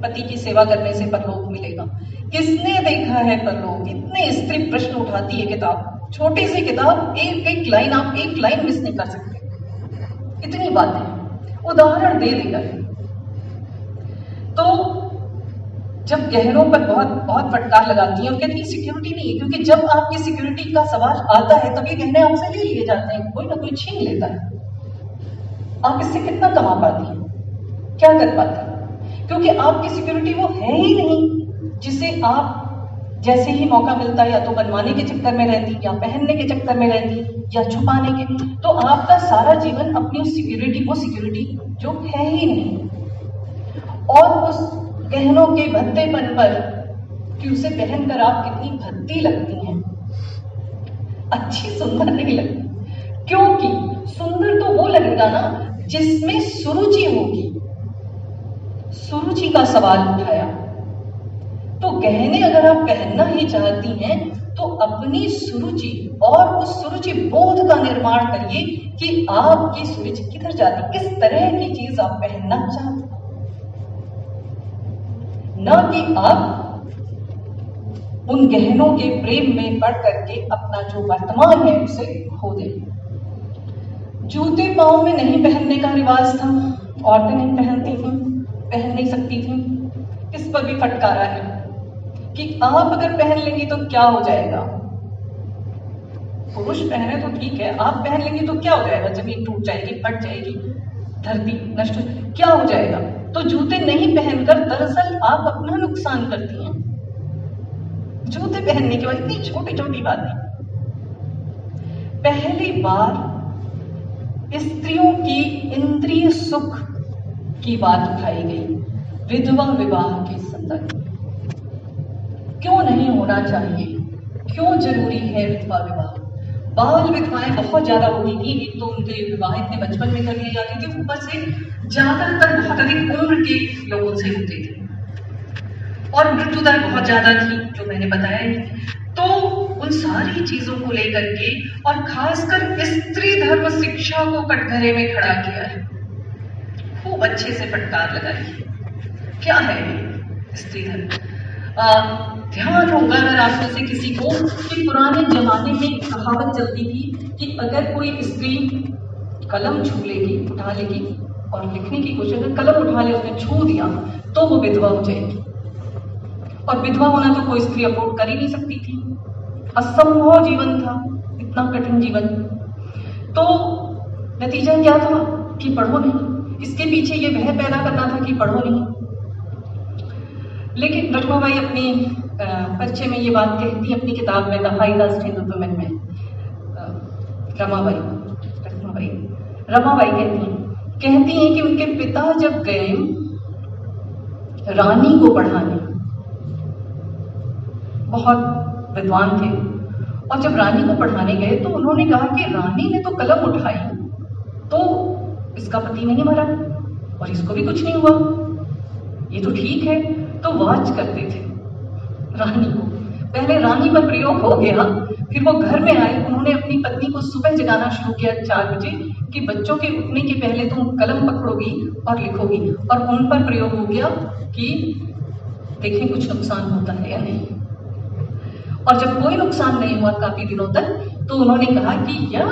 पति की सेवा करने से परलोक मिलेगा, किसने देखा है परलोक? इतने स्त्री प्रश्न उठाती है किताब। छोटी सी किताब, एक लाइन, आप एक लाइन मिस नहीं कर सकते, इतनी बातें उदाहरण दे देगा। तो जब गहनों पर बहुत फटकार लगाती है और कहती है सिक्योरिटी नहीं है, क्योंकि जब आपकी सिक्योरिटी का सवाल आता है तब ये गहने आपसे ले लिए जाते हैं, कोई ना कोई छीन लेता है। आप इससे कितना कमा पाती हैं, क्या कर पाती हैं? क्योंकि आपकी सिक्योरिटी वो है ही नहीं जिसे आप जैसे ही मौका मिलता है या तो बनवाने के चक्कर में रहती, या पहनने के चक्कर में रहती, या छुपाने के। तो आपका सारा जीवन अपनी उस सिक्योरिटी, वो सिक्योरिटी जो है ही नहीं, और उस गहनों के भद्देपन पर कि उसे पहनकर आप कितनी भद्दी लगती हैं, अच्छी सुंदर नहीं लगती। क्योंकि सुंदर तो वो लगेगा ना जिसमें सुरुचि होगी। सुरुचि का सवाल उठाया तो गहने अगर आप पहनना ही चाहती हैं तो अपनी सुरुचि और उस सुरुचि बोध का निर्माण करिए कि आपकी सुरुचि किधर जाती, किस तरह की चीज आप पहनना चाहते, ना कि आप उन गहनों के प्रेम में पड़ करके अपना जो वर्तमान है उसे खो दें। जूते पांव में नहीं पहनने का रिवाज था, औरतें नहीं पहनती थी, पहन नहीं सकती थी। इस पर भी फटकारा है कि आप अगर पहन लेंगी तो क्या हो जाएगा। पुरुष पहने तो ठीक है, आप पहन लेंगी तो क्या हो जाएगा? जमीन टूट जाएगी, फट जाएगी, धरती नष्ट, क्या हो जाएगा? तो जूते नहीं पहनकर दरअसल आप अपना नुकसान करती हैं। जूते पहनने के बाद इतनी छोटी छोटी बातें। पहली बार स्त्रियों की इंद्रिय सुख की बात उठाई गई विधवा विवाह के संदर्भ में। क्यों नहीं होना चाहिए, क्यों जरूरी है विधवा विवाह? बाल विधवाएं बहुत ज्यादा होती थी। एक तो उनके विवाह इतने बचपन में कर लिए जाते थे, ऊपर से ज्यादातर बहुत अधिक उम्र के लोगों से होते थे, और मृत्यु दर बहुत ज्यादा थी जो मैंने बताया ही। तो उन सारी चीजों को लेकर के और खासकर स्त्री धर्म शिक्षा को कटघरे में खड़ा किया है, खूब अच्छे से फटकार लगाई। क्या है ये स्त्री धर्म? ध्यान होगा अगर आप में से किसी को कि पुराने जमाने में एक कहावत चलती थी कि अगर कोई स्त्री कलम छू लेगी, उठा लेगी और लिखने की कोशिश, अगर कलम उठा ले उसने छू दिया तो वो विधवा हो जाएगी। और विधवा होना तो कोई स्त्री अफोर्ड कर ही नहीं सकती थी, असंभव जीवन था, इतना कठिन जीवन। तो नतीजा क्या था कि पढ़ो नहीं। इसके पीछे ये वह पैदा करना था कि पढ़ो नहीं। लेकिन रमाबाई अपनी परिचय में ये बात कहती है अपनी किताब में, the high cast Hindu women में। रमाबाई कहती हैं कि उनके पिता जब गए रानी को पढ़ाने, बहुत विद्वान थे, और जब रानी को पढ़ाने गए तो उन्होंने कहा कि रानी ने तो कलम उठाई तो इसका पति नहीं मरा और इसको भी कुछ नहीं हुआ, ये तो ठीक है। तो वाच करते थे रानी को, पहले रानी पर प्रयोग हो गया, फिर वो घर में आए, उन्होंने अपनी पत्नी को सुबह जगाना शुरू किया 4 बजे कि बच्चों के उठने के पहले तुम कलम पकड़ोगी और लिखोगी, और उन पर प्रयोग हो गया कि देखें कुछ नुकसान होता है या नहीं। और जब कोई नुकसान नहीं हुआ काफी दिनों तक, तो उन्होंने कहा कि यह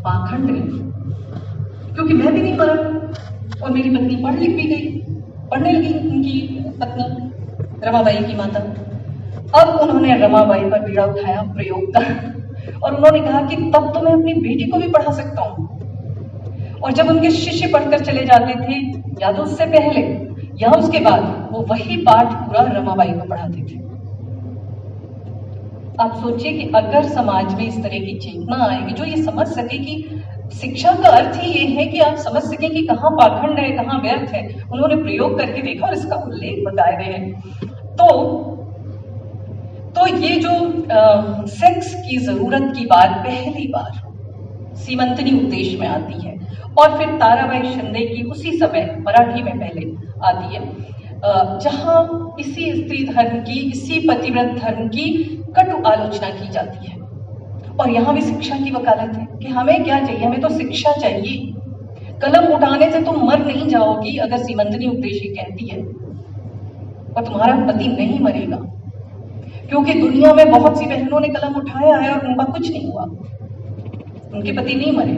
पाखंड है, क्योंकि मैं भी नहीं मरा और मेरी पत्नी पढ़ लिख भी गई, पढ़ने लगी उनकी पत्नी रमाबाई की माता। अब उन्होंने रमाबाई पर बीड़ा उठाया प्रयोग का, और उन्होंने कहा कि तब तो मैं अपनी बेटी को भी पढ़ा सकता हूँ। और जब उनके शिष्य पढ़कर चले जाते थे, या तो उससे पहले या उसके बाद, वो वही पाठ पूरा रमाबाई को पढ़ाते थे। आप सोचिए कि अगर समाज में इस तरह की चेतना आएगी जो ये समझ सके कि शिक्षा का अर्थ ही ये है कि आप समझ सकें कि कहाँ पाखंड है, कहाँ व्यर्थ है। उन्होंने प्रयोग करके देखा और इसका उल्लेख बताए गए हैं। तो ये जो सेक्स की जरूरत की बात पहली बार सीमंतनी उपदेश में आती है, और फिर ताराबाई शिंदे की उसी समय मराठी में पहले आती है, जहां इसी स्त्री धर्म की, इसी पतिव्रत धर्म की कटु आलोचना की जाती है। और यहाँ भी शिक्षा की वकालत है कि हमें क्या चाहिए, हमें तो शिक्षा चाहिए। कलम उठाने से तुम मर नहीं जाओगी अगर सीमंतनी उपदेश कहती है, और तुम्हारा पति नहीं मरेगा, क्योंकि दुनिया में बहुत सी बहनों ने कलम उठाया है और उनका कुछ नहीं हुआ, उनके पति नहीं मरे।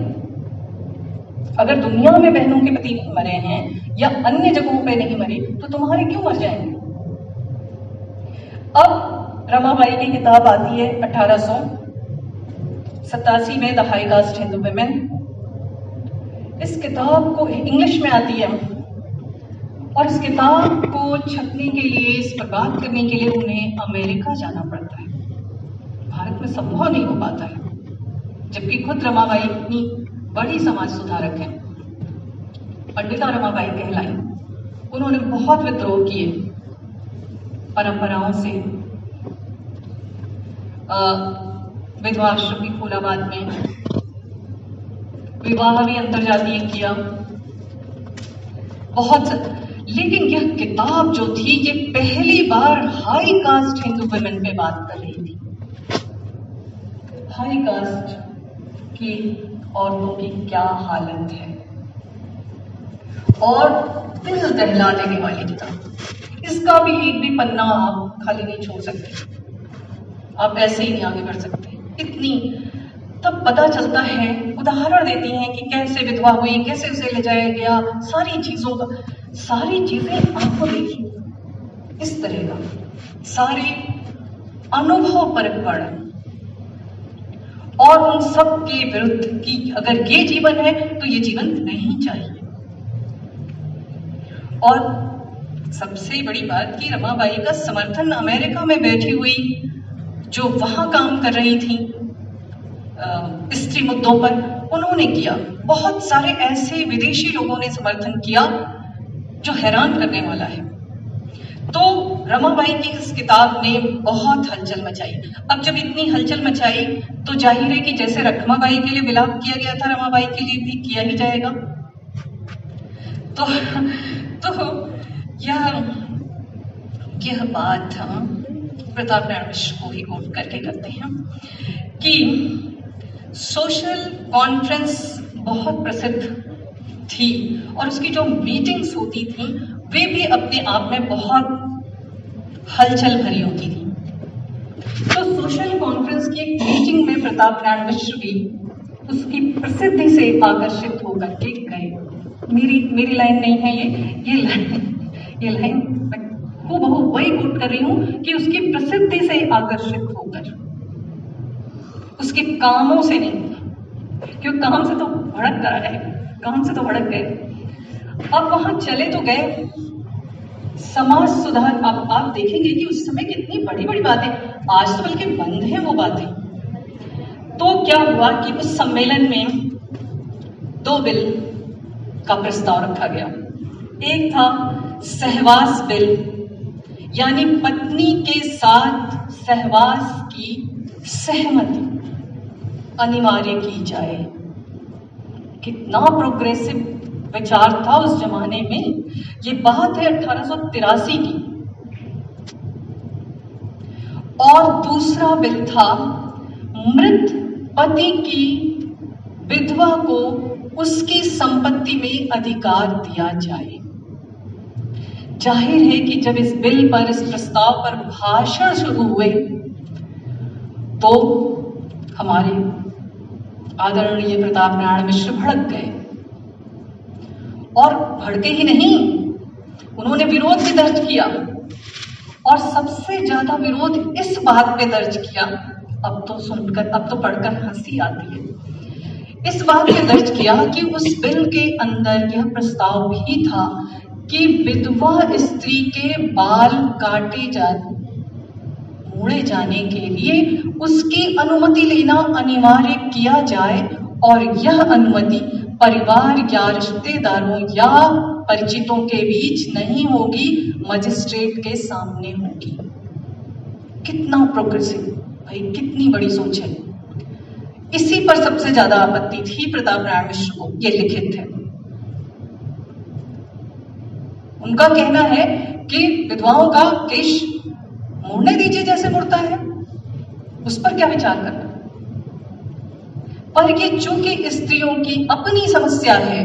अगर दुनिया में बहनों के पति नहीं मरे हैं या अन्य जगहों पे नहीं मरे, तो तुम्हारे क्यों मर जाएंगे। अब रमाबाई की किताब आती है 1887 में, the high cast Hindu women. इस किताब को इंग्लिश में आती है, और इस किताब को छपने के लिए, इस पर बात करने के लिए उन्हें अमेरिका जाना पड़ता है। भारत में संभव नहीं हो पाता है, जबकि खुद रमाबाई इतनी बड़ी समाज सुधारक हैं, पंडिता रमाबाई कहलाई। उन्होंने बहुत विद्रोह किए परंपराओं से। विधवा आश्रम की फूलाबाद में विवाह भी अंतरजातीय किया, बहुत। लेकिन यह किताब जो थी, ये पहली बार हाई कास्ट हिंदू वुमेन पे बात कर रही थी। हाई कास्ट की औरतों की क्या हालत है, और दिल दहला देने वाली किताब। इसका भी एक भी पन्ना आप खाली नहीं छोड़ सकते, आप ऐसे ही नहीं आगे बढ़ सकते। इतनी तब पता चलता है, उदाहरण देती हैं कि कैसे विधवा हुई, कैसे उसे ले जाया गया, सारी चीजें आपको देखिए इस तरह का, सारे अनुभव परक वर्णन, और उन सब के विरुद्ध कि अगर ये जीवन है तो ये जीवन नहीं चाहिए। और सबसे बड़ी बात कि रमाबाई का समर्थन अमेरिका में बैठी हुई जो वहां काम कर रही थी स्त्री मुद्दों पर, उन्होंने किया। बहुत सारे ऐसे विदेशी लोगों ने समर्थन किया जो हैरान करने वाला है। तो रमाबाई की इस किताब ने बहुत हलचल मचाई। अब जब इतनी हलचल मचाई, तो जाहिर है कि जैसे रखमाबाई के लिए विलाप किया गया था, रमाबाई के लिए भी किया ही जाएगा। तो यह बात हम प्रताप नारायण मिश्र को ही कोट करके करते हैं कि सोशल कॉन्फ्रेंस बहुत प्रसिद्ध थी, और उसकी जो मीटिंग्स होती थी वे भी अपने आप में बहुत हलचल भरी होती थी। तो सोशल कॉन्फ्रेंस की एक मीटिंग में प्रताप नारायण मिश्र भी उसकी प्रसिद्धि से आकर्षित होकर के गए। मेरी लाइन नहीं है ये लाइन हूबहू वही कोट कर रही हूं कि उसकी प्रसिद्धि से आकर्षित होकर, उसके कामों से नहीं, क्योंकि काम से तो भड़क कर आए, काम से तो भड़क गए। अब वहां चले तो गए, समाज सुधार। अब आप देखेंगे कि उस समय कितनी बड़ी बड़ी बातें, आज तो बल्कि बंद है वो बातें। तो क्या हुआ कि उस सम्मेलन में 2 बिल का प्रस्ताव रखा गया। एक था सहवास बिल, यानी पत्नी के साथ सहवास की सहमति अनिवार्य की जाए। कितना प्रोग्रेसिव विचार था उस जमाने में। ये बात है 1883 की। और दूसरा बिल था मृत पति की विधवा को उसकी संपत्ति में अधिकार दिया जाए। जाहिर है कि जब इस बिल पर, इस प्रस्ताव पर भाषण शुरू हुए तो हमारे आदरणीय प्रताप नारायण मिश्र भड़क गए, और भड़के ही नहीं, उन्होंने विरोध भी दर्ज किया, और सबसे ज्यादा विरोध इस बात पे दर्ज किया, अब तो पढ़कर हंसी आती है, इस बात पे दर्ज किया कि उस बिल के अंदर यह प्रस्ताव भी था कि विधवा स्त्री के बाल मोड़े जाने के लिए उसकी अनुमति लेना अनिवार्य किया जाए, और यह अनुमति परिवार या रिश्तेदारों या परिचितों के बीच नहीं होगी, मजिस्ट्रेट के सामने होगी। कितना प्रोग्रेसिव भाई, कितनी बड़ी सोच है। इसी पर सबसे ज्यादा आपत्ति थी प्रताप नारायण मिश्र को, ये लिखित है। उनका कहना है कि विधवाओं का केश मोड़ने दीजिए जैसे मुड़ता है, उस पर क्या विचार करना। पर ये चूंकि स्त्रियों की अपनी समस्या है,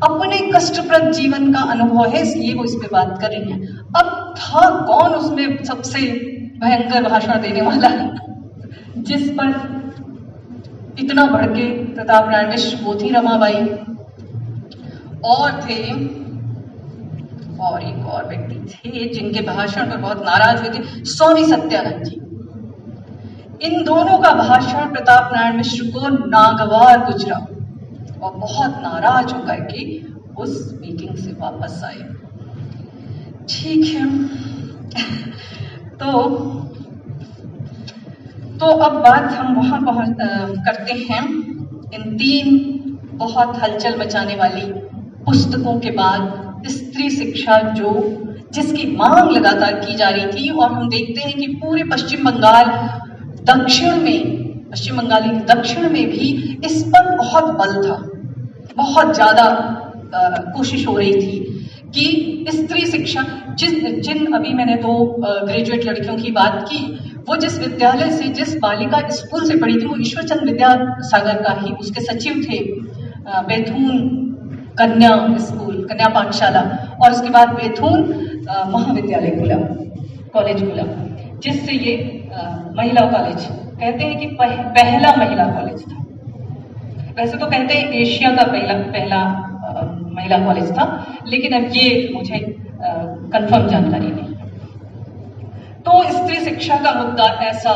अपने कष्टप्रद जीवन का अनुभव है, इसलिए वो इस पे बात कर रही है। अब था कौन उसमें सबसे भयंकर भाषण देने वाला, जिस पर इतना भड़के प्रताप नारायण मिश्र, वो थी रमाबाई, और थे और एक और व्यक्ति थे जिनके भाषण पर बहुत नाराज हुए थे, स्वामी सत्यानंद जी। इन दोनों का भाषण प्रताप नारायण मिश्र को नागवार गुजरा और बहुत नाराज होकर के उस मीटिंग से वापस आए। ठीक है, तो अब बात हम वहां करते हैं। इन 3 बहुत हलचल मचाने वाली पुस्तकों के बाद स्त्री शिक्षा, जिसकी मांग लगातार की जा रही थी, और हम देखते हैं कि पूरे पश्चिम बंगाल के दक्षिण में भी इस पर बहुत बल था, बहुत ज्यादा कोशिश हो रही थी कि स्त्री शिक्षा, जिन अभी मैंने 2 ग्रेजुएट लड़कियों की बात की, वो जिस विद्यालय से, जिस बालिका स्कूल से पढ़ी थी, वो ईश्वरचंद विद्यासागर का ही, उसके सचिव थे, बैथून कन्या पाठशाला, और उसके बाद बैथून महाविद्यालय खुला, कॉलेज खुला, जिससे ये महिला कॉलेज कहते हैं कि पहला महिला कॉलेज था। वैसे तो कहते हैं एशिया का पहला महिला कॉलेज था, लेकिन अब ये मुझे कंफर्म जानकारी नहीं है। तो स्त्री शिक्षा का मुद्दा ऐसा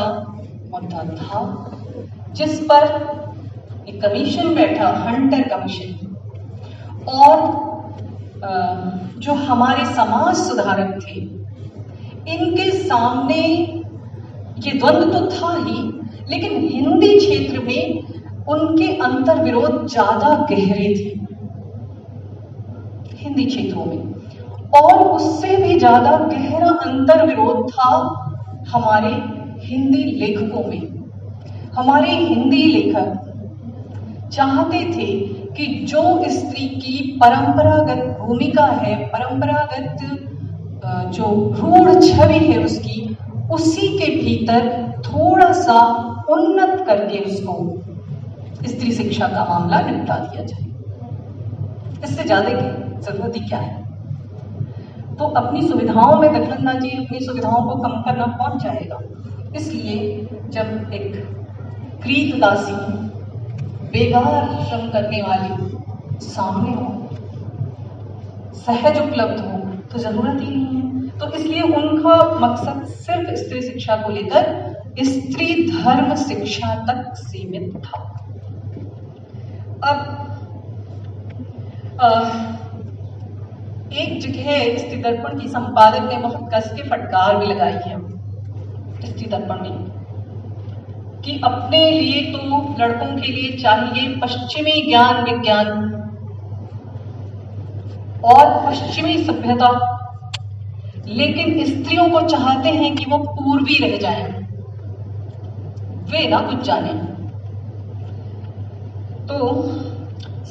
मुद्दा था जिस पर एक कमीशन बैठा, हंटर कमीशन, और जो हमारे समाज सुधारक थे, इनके सामने ये द्वंद्व तो था ही, लेकिन हिंदी क्षेत्र में उनके अंतर विरोध ज्यादा गहरे थे, हिंदी क्षेत्रों में, और उससे भी ज्यादा गहरा अंतर विरोध था हमारे हिंदी लेखकों में। हमारे हिंदी लेखक चाहते थे कि जो स्त्री की परंपरागत भूमिका है, परंपरागत जो रूढ़ छवि है उसकी, उसी के भीतर थोड़ा सा उन्नत करके उसको स्त्री शिक्षा का मामला निपटा दिया जाए। इससे ज्यादा की जरूरत ही क्या है। तो अपनी सुविधाओं में दखलंदाजी, अपनी सुविधाओं को कम करना कौन चाहेगा। इसलिए जब एक कृतदासी, बेगार श्रम करने वाली सामने हो, सहज उपलब्ध हो, तो जरूरत ही नहीं है। तो इसलिए उनका मकसद सिर्फ स्त्री शिक्षा को लेकर स्त्री धर्म शिक्षा तक सीमित था। अब एक जगह स्त्री दर्पण की संपादक ने बहुत कस के फटकार भी लगाई है स्त्री दर्पण में, कि अपने लिए तो लड़कों के लिए चाहिए पश्चिमी ज्ञान विज्ञान और पश्चिमी सभ्यता, लेकिन स्त्रियों को चाहते हैं कि वो पूर्वी रह जाएं, वे ना कुछ जाने। तो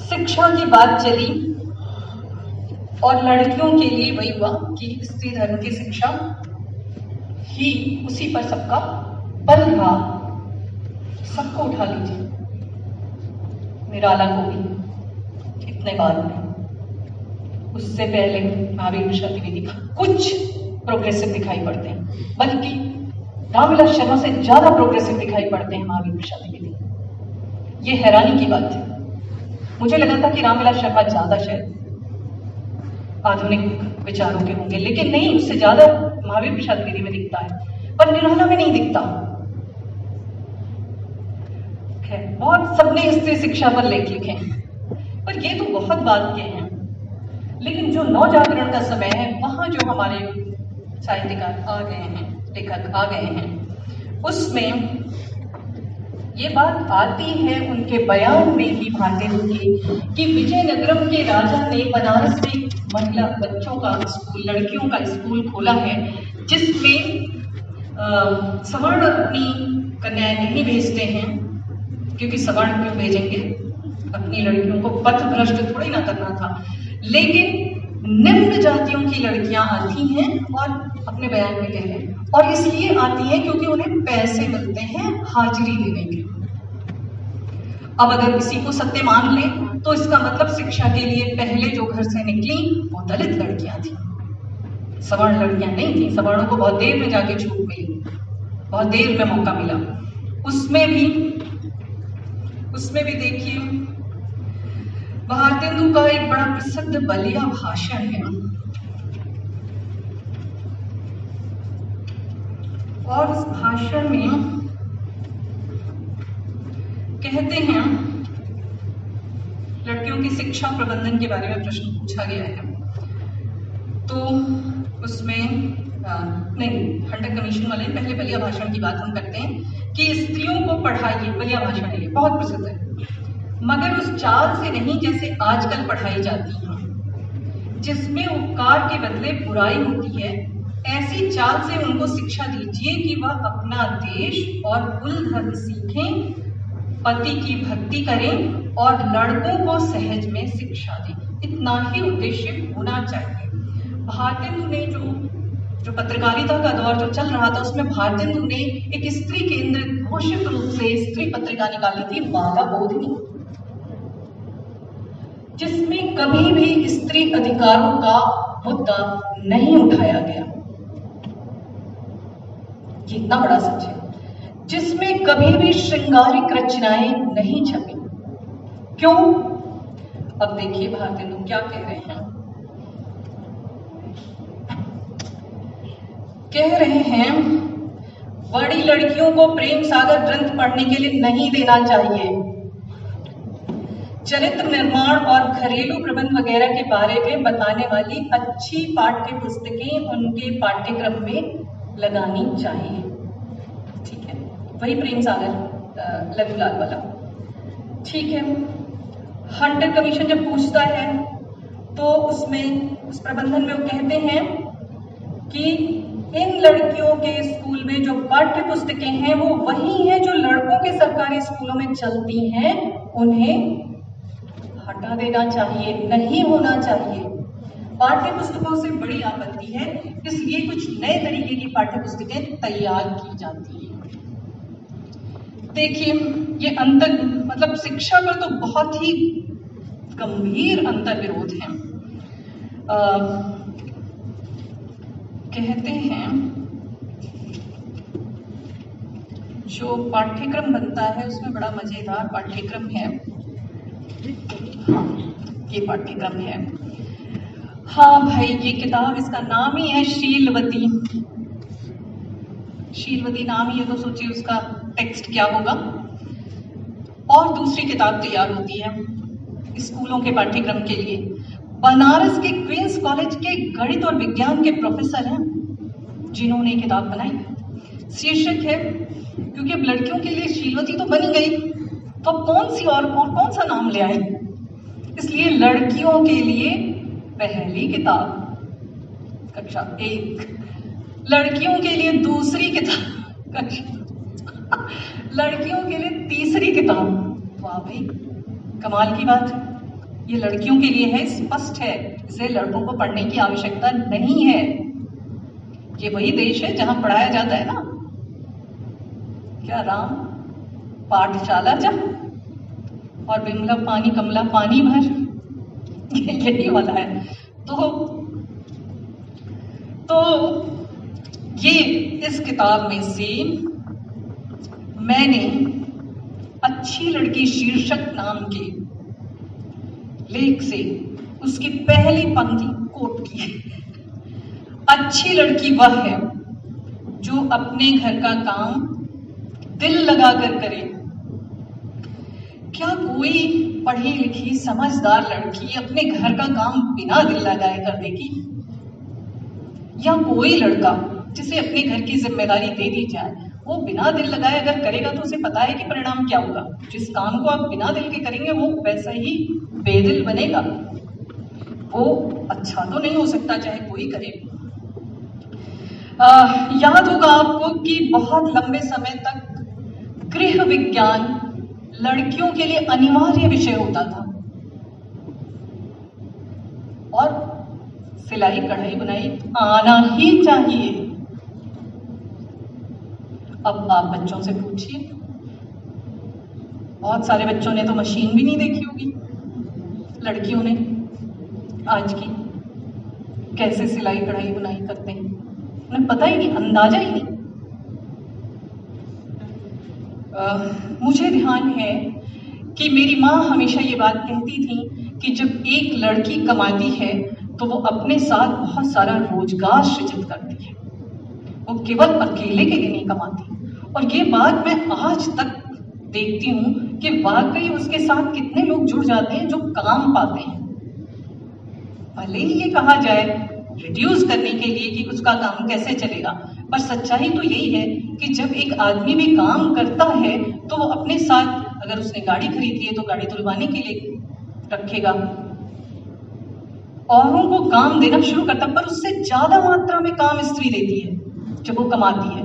शिक्षा की बात चली और लड़कियों के लिए वही हुआ कि स्त्री धर्म की शिक्षा ही उसी पर सबका बल रहा। सबको उठा लीजिए, निराला को भी इतने बाद में। उससे पहले महावीर प्रसाद द्विवेदी कुछ प्रोग्रेसिव दिखाई पड़ते हैं, बल्कि रामविलास शर्मा से ज्यादा प्रोग्रेसिव दिखाई पड़ते हैं महावीर प्रसाद द्विवेदी। ये हैरानी की बात है। मुझे लगा था कि रामविलास शर्मा ज्यादा शायद आधुनिक विचारों के होंगे, लेकिन नहीं, उससे ज्यादा महावीर प्रसाद द्विवेदी में दिखता है, पर निराला में नहीं दिखता है। और सबने स्त्री शिक्षा पर लेख लिखे हैं, पर ये तो बहुत बात के हैं। लेकिन जो नवजागरण का समय है, वहां जो हमारे साहित्यकार आ गए हैं, लेखक आ गए हैं, उसमें ये बात आती है उनके बयान में ही भारतेंदु के कि विजयनगरम के राजा ने बनारस में महिला बच्चों का स्कूल, लड़कियों का स्कूल खोला है, जिसमें सवर्ण अपनी कन्याएं नहीं भेजते हैं, क्योंकि सवर्ण क्यों भेजेंगे, अपनी लड़कियों को पथ भ्रष्ट थोड़ी ना करना था। लेकिन निम्न जातियों की लड़कियां आती हैं और अपने बयान में कह रहे हैं, और इसलिए आती हैं क्योंकि उन्हें पैसे मिलते हैं हाजिरी देने के। अब अगर इसी को सत्य मान लें तो इसका मतलब शिक्षा के लिए पहले जो घर से निकली वो दलित लड़कियां थी, सवर्ण लड़कियां नहीं थी। सवर्णों को बहुत देर में जाके छूट मिली, बहुत देर में मौका मिला। उसमें भी देखिए भारतेंदु का एक बड़ा प्रसिद्ध बलिया भाषण है, और उस भाषण में कहते हैं, लड़कियों की शिक्षा प्रबंधन के बारे में प्रश्न पूछा गया है, तो उसमें नहीं, हंटर कमीशन वाले पहले बलिया भाषण की बात हम करते हैं कि स्त्रियों को पढ़ाइए। बलिया भाषण है, बहुत प्रसिद्ध है, मगर उस चाल से नहीं जैसे आजकल पढ़ाई जाती है, जिसमें उपकार के बदले बुराई होती है। ऐसी चाल से उनको शिक्षा दीजिए कि वह अपना देश और कुल धर्म सीखें, पति की भक्ति करें और लड़कों को सहज में शिक्षा दें। इतना ही उद्देश्य होना चाहिए। भारतेंदु ने जो पत्रकारिता का दौर जो चल रहा था, उसमें भारतेंदु ने एक स्त्री केंद्रित घोषित रूप से स्त्री पत्रिका निकाली थी, बालाबोधिनी, जिसमें कभी भी स्त्री अधिकारों का मुद्दा नहीं उठाया गया। ये इतना बड़ा सच है। जिसमें कभी भी श्रृंगारिक रचनाएं नहीं छपी। क्यों? अब देखिए भारतेंदु क्या कह रहे हैं। कह रहे हैं, बड़ी लड़कियों को प्रेम सागर ग्रंथ पढ़ने के लिए नहीं देना चाहिए। चरित्र निर्माण और घरेलू प्रबंध वगैरह के बारे में बताने वाली अच्छी पाठ्य पुस्तकें उनके पाठ्यक्रम में लगानी चाहिए। ठीक है, वही प्रेम सागर लघुलाल वाला। ठीक है, हंटर कमीशन जब पूछता है तो उसमें उस प्रबंधन में वो कहते हैं कि इन लड़कियों के स्कूल में जो पाठ्य पुस्तकें हैं वो वही हैं जो लड़कों के सरकारी स्कूलों में चलती हैं, उन्हें हटा देना चाहिए, नहीं होना चाहिए। पाठ्य पुस्तकों से बड़ी आपत्ति है, इसलिए कुछ नए तरीके की पाठ्य पुस्तकें तैयार की जाती हैं। देखिए, ये अंतर मतलब शिक्षा पर तो बहुत ही गंभीर अंतर विरोध है। कहते हैं जो पाठ्यक्रम बनता है उसमें बड़ा मजेदार पाठ्यक्रम है। हाँ, ये पाठ्यक्रम है। हाँ भाई, ये किताब, इसका नाम ही है शीलवती। शीलवती नाम ही है तो सोचिए उसका टेक्स्ट क्या होगा। और दूसरी किताब तैयार होती है स्कूलों के पाठ्यक्रम के लिए। बनारस के क्वींस कॉलेज के गणित और विज्ञान के प्रोफेसर हैं जिन्होंने ये किताब बनाई। शीर्षक है, क्योंकि अब लड़कियों के लिए शीलवती तो बनी गई, तो कौन सी और कौन सा नाम ले आए, इसलिए लड़कियों के लिए पहली किताब कक्षा 1, लड़कियों के लिए दूसरी किताब कक्षा, लड़कियों के लिए तीसरी किताब। वाह भाई, कमाल की बात। ये लड़कियों के लिए है, स्पष्ट है, इसे लड़कों को पढ़ने की आवश्यकता नहीं है। ये वही देश है जहां पढ़ाया जाता है ना, क्या राम पाठशाला जा और बिमला पानी कमला पानी भर, यही वाला है। तो ये इस किताब में से मैंने अच्छी लड़की शीर्षक नाम के लेख से उसकी पहली पंक्ति कोट की है। अच्छी लड़की वह है जो अपने घर का काम दिल लगाकर करे। क्या कोई पढ़ी लिखी समझदार लड़की अपने घर का काम बिना दिल लगाए कर देगी? या कोई लड़का जिसे अपने घर की जिम्मेदारी दे दी जाए वो बिना दिल लगाए अगर करेगा तो उसे पता है कि परिणाम क्या होगा। जिस काम को आप बिना दिल के करेंगे वो वैसा ही बेदिल बनेगा, वो अच्छा तो नहीं हो सकता चाहे कोई करे। याद होगा आपको कि बहुत लंबे समय तक गृह विज्ञान लड़कियों के लिए अनिवार्य विषय होता था और सिलाई कढ़ाई बुनाई आना ही चाहिए। अब आप बच्चों से पूछिए, बहुत सारे बच्चों ने तो मशीन भी नहीं देखी होगी, लड़कियों ने आज की कैसे सिलाई कढ़ाई बुनाई करते हैं उन्हें पता ही नहीं, अंदाजा ही नहीं। मुझे ध्यान है कि मेरी माँ हमेशा ये बात कहती थी कि जब एक लड़की कमाती है तो वो अपने साथ बहुत सारा रोजगार सृजित करती है, वो केवल अकेले के लिए नहीं कमाती। और ये बात मैं आज तक देखती हूँ कि वाकई उसके साथ कितने लोग जुड़ जाते हैं जो काम पाते हैं। भले ही ये कहा जाए रिड्यूस करने के लिए कि उसका काम कैसे चलेगा, पर सच्चाई तो यही है कि जब एक आदमी भी काम करता है तो वो अपने साथ, अगर उसने गाड़ी खरीदी है तो गाड़ी धुलवाने के लिए रखेगा, औरों को काम देना शुरू करता, पर उससे ज्यादा मात्रा में काम स्त्री देती है जब वो कमाती है।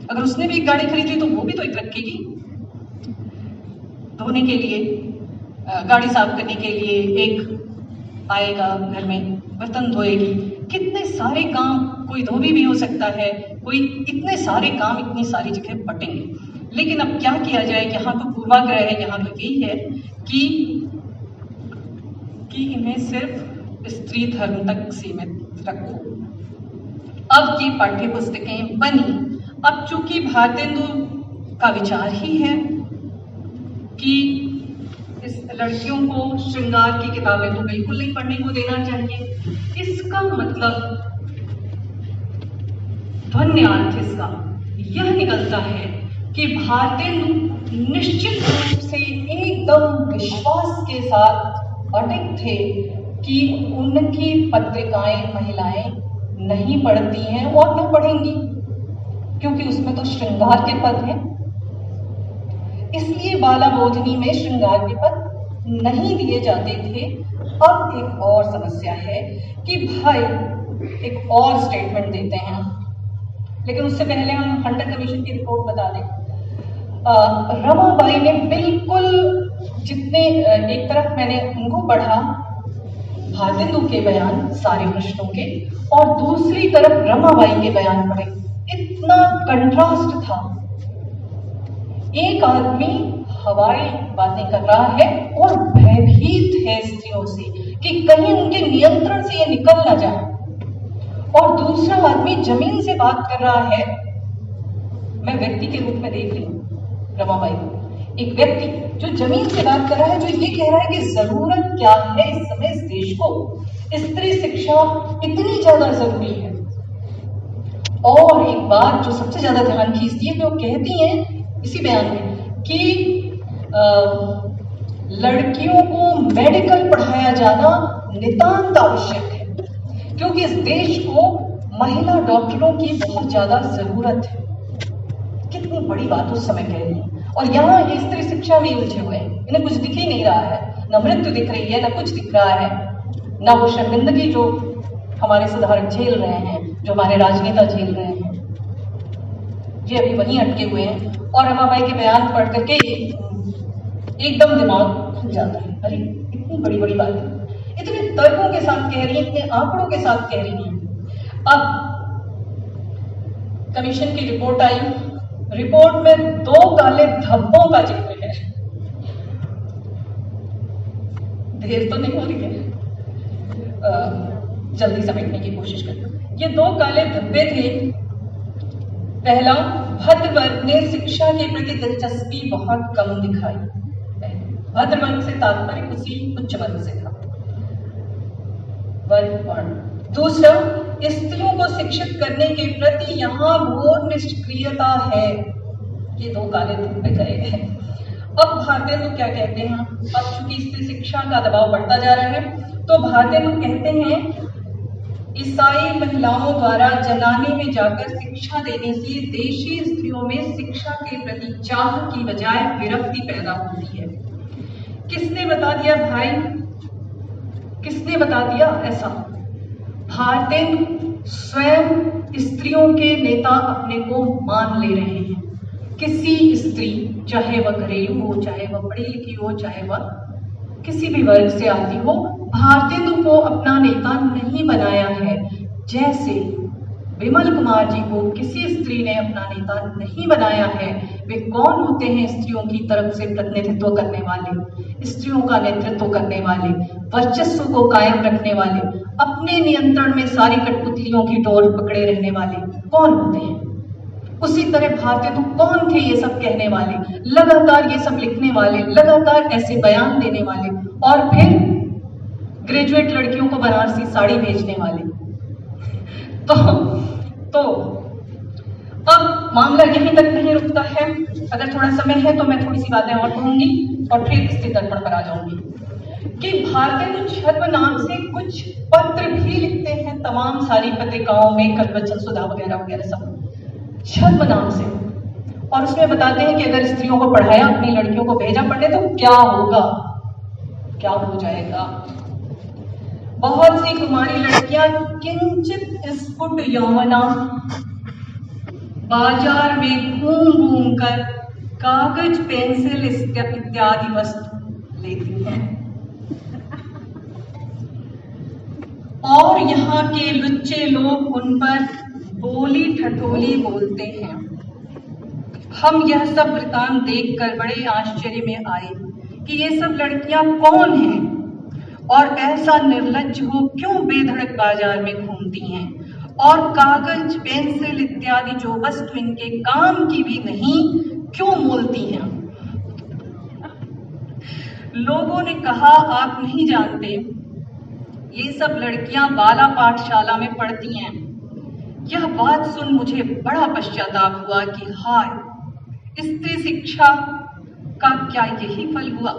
अगर उसने भी एक गाड़ी खरीदी तो वो भी तो एक रखेगी, धोने के लिए, गाड़ी साफ करने के लिए एक आएगा घर में, बर्तन धोएगी, कितने सारे काम, कोई धोबी भी हो सकता है, कोई, इतने सारे काम इतनी सारी जगह बटेंगे। लेकिन अब क्या किया जाए, यहाँ तो पूर्वाग्रह है, यहाँ तो यही है कि इन्हें सिर्फ स्त्री धर्म तक सीमित रखो। अब ये पाठ्य पुस्तकें बनी, अब चूंकि भारतेंदु का विचार ही है कि इस लड़कियों को श्रृंगार की किताबें तो बिल्कुल नहीं पढ़ने को देना चाहिए, इसका मतलब ध्वन्यार्थ इसका यह निकलता है कि भारतेंदु निश्चित रूप से एकदम विश्वास के साथ अडिग थे कि उनकी पत्रिकाएं महिलाएं नहीं पढ़ती हैं और न पढ़ेंगी, क्योंकि उसमें तो श्रृंगार के पद हैं। इसलिए बाला बोधनी में श्रृंगार के पद नहीं दिए जाते थे। अब एक और समस्या है कि भाई एक और स्टेटमेंट देते हैं, लेकिन उससे पहले हम हंटर कमीशन की रिपोर्ट बता दें। रमाबाई ने बिल्कुल, जितने एक तरफ मैंने उनको पढ़ा भारतेंदु के बयान सारे प्रश्नों के, और दूसरी तरफ रमाबाई के बयान पढ़े, इतना कंट्रास्ट था। एक आदमी हवाई बातें कर रहा है और भयभीत है स्त्रियों से कि कहीं उनके नियंत्रण से ये निकल ना जाए, और दूसरा आदमी जमीन से बात कर रहा है। मैं व्यक्ति के रूप में देख रही हूँ रमाबाई को, एक व्यक्ति जो जमीन से बात कर रहा है, जो ये कह रहा है कि जरूरत क्या है इस समय इस देश को, स्त्री शिक्षा इतनी ज्यादा जरूरी है। और एक बात जो सबसे ज्यादा ध्यान खींचती है, जो कहती हैं इसी बयान में कि लड़कियों को मेडिकल पढ़ाया जाना नितांत आवश्यक है, क्योंकि इस देश को महिला डॉक्टरों की बहुत ज्यादा जरूरत है। कितनी बड़ी बात उस समय कह रही है। और यहाँ ये स्त्री शिक्षा में उलझे हुए हैं, इन्हें कुछ दिख ही नहीं रहा है, न मृत्यु दिख रही है, न कुछ दिख रहा है, न वो शर्मिंदगी जो हमारे सुधारक झेल रहे हैं, जो हमारे राजनेता झेल रहे हैं, ये अभी वहीं अटके हुए हैं। और रमाबाई के बयान पढ़ करके एकदम दिमाग खुल जाता है, अरे इतनी बड़ी बड़ी बात, इतने तर्कों के साथ कह रही है, इतने आंकड़ों के साथ कह रही है। अब कमीशन की रिपोर्ट आई। रिपोर्ट में 2 काले धब्बों का जिक्र है। देर तो नहीं हो रही है, जल्दी समेटने की कोशिश करते। ये 2 काले धब्बे थे। पहला, भद्र वर्ग ने शिक्षा के प्रति दिलचस्पी बहुत कम दिखाई। भद्र वर्ग से तात्पर्य उसी उच्च वर्ग से था, वर्ग। दूसरा, स्त्रियों को शिक्षित करने के प्रति यहाँ घोर निष्क्रियता है। ये 2 काले धब्बे गए हैं। अब भारतीय लोग क्या कहते हैं? अब चूंकि स्त्री शिक्षा का दबाव बढ़ता जा रहा है, तो भारतीय लोग कहते हैं ईसाई महिलाओं द्वारा जनाने में जाकर शिक्षा देने से देशी स्त्रियों में शिक्षा के प्रति चाह की बजाय विरक्ति पैदा होती है। किसने बता दिया भाई? किसने बता दिया ऐसा? भारतीय स्वयं स्त्रियों के नेता अपने को मान ले रहे हैं। किसी स्त्री, चाहे वह घरेलू हो, चाहे वह पढ़ी लिखी हो, चाहे वह किसी भी वर्ग से आती हो, भारतीयों को अपना नेता नहीं बनाया है। जैसे विमल कुमार जी को किसी स्त्री ने अपना नेता नहीं बनाया है। वे कौन होते हैं? स्त्रियों की तरफ से प्रतिनिधित्व करने वाले, स्त्रियों का नेतृत्व करने वाले, वर्चस्व को कायम रखने वाले, अपने नियंत्रण में सारी कठपुतलियों की डोर पकड़े रहने वाले कौन होते हैं? उसी तरह भारतीय तो कौन थे ये सब कहने वाले, लगातार ये सब लिखने वाले, लगातार ऐसे बयान देने वाले, और फिर ग्रेजुएट लड़कियों को बनारसी साड़ी भेजने वाले। तो अब मामला यहीं तक नहीं रुकता है। अगर थोड़ा समय है तो मैं थोड़ी सी बातें और कहूंगी और फिर स्त्री दर्पण पर आ जाऊंगी कि भारतीय तो छद्म नाम से कुछ पत्र भी लिखते हैं तमाम सारी पत्रिकाओं में, कलवचन सुधा वगैरह वगैरह सब छद्म नाम से, और उसमें बताते हैं कि अगर स्त्रियों को पढ़ाया, अपनी लड़कियों को भेजा पढ़ने, तो क्या होगा, क्या हो जाएगा। बहुत सी कुमारी लड़कियां किंचित स्फुट यौवना बाजार में घूम घूम कर कागज, पेंसिल इत्यादि वस्तु लेती हैं और यहाँ के लुच्चे लोग उन पर बोली ठठोली बोलते हैं। हम यह सब वृतांत देखकर बड़े आश्चर्य में आए कि ये सब लड़कियां कौन हैं और ऐसा निर्लज्ज हो क्यों बेधड़क बाजार में घूमती हैं और कागज, पेंसिल इत्यादि जो वस्तु इनके काम की भी नहीं क्यों मोलती हैं। लोगों ने कहा, आप नहीं जानते, ये सब लड़कियां बाला पाठशाला में पढ़ती हैं। यह बात सुन मुझे बड़ा पश्चाताप हुआ कि हाय, स्त्री शिक्षा का क्या यही फल हुआ?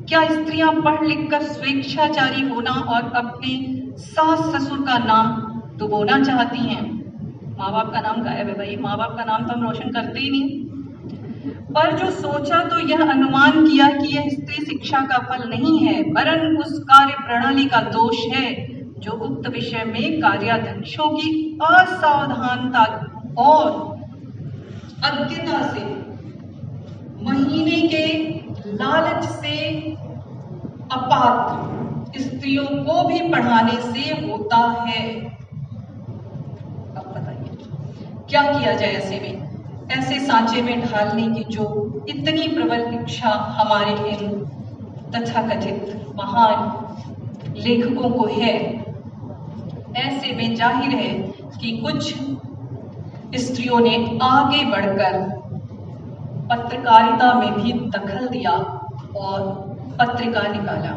क्या स्त्रियां पढ़ लिख कर स्वेच्छाचारी होना और अपने सास ससुर का नाम डुबोना चाहती हैं? माँ बाप का नाम गायब है भाई, माँ बाप का नाम तो हम रोशन करते ही नहीं। पर जो सोचा तो यह अनुमान किया कि यह स्त्री शिक्षा का फल नहीं है, वरन उस कार्य प्रणाली का दोष है जो उक्त विषय में कार्याध्यक्षों की असावधानता और अज्ञता से, महीने के लालच से अपात्र स्त्रियों को भी पढ़ाने से होता है। अब बताइए क्या किया जाए ऐसे में, ऐसे सांचे में ढालने की जो इतनी प्रबल इच्छा हमारे इन तथाकथित महान लेखकों को है। ऐसे में जाहिर है कि कुछ स्त्रियों ने आगे बढ़कर पत्रकारिता में भी दखल दिया और पत्रिका निकाला,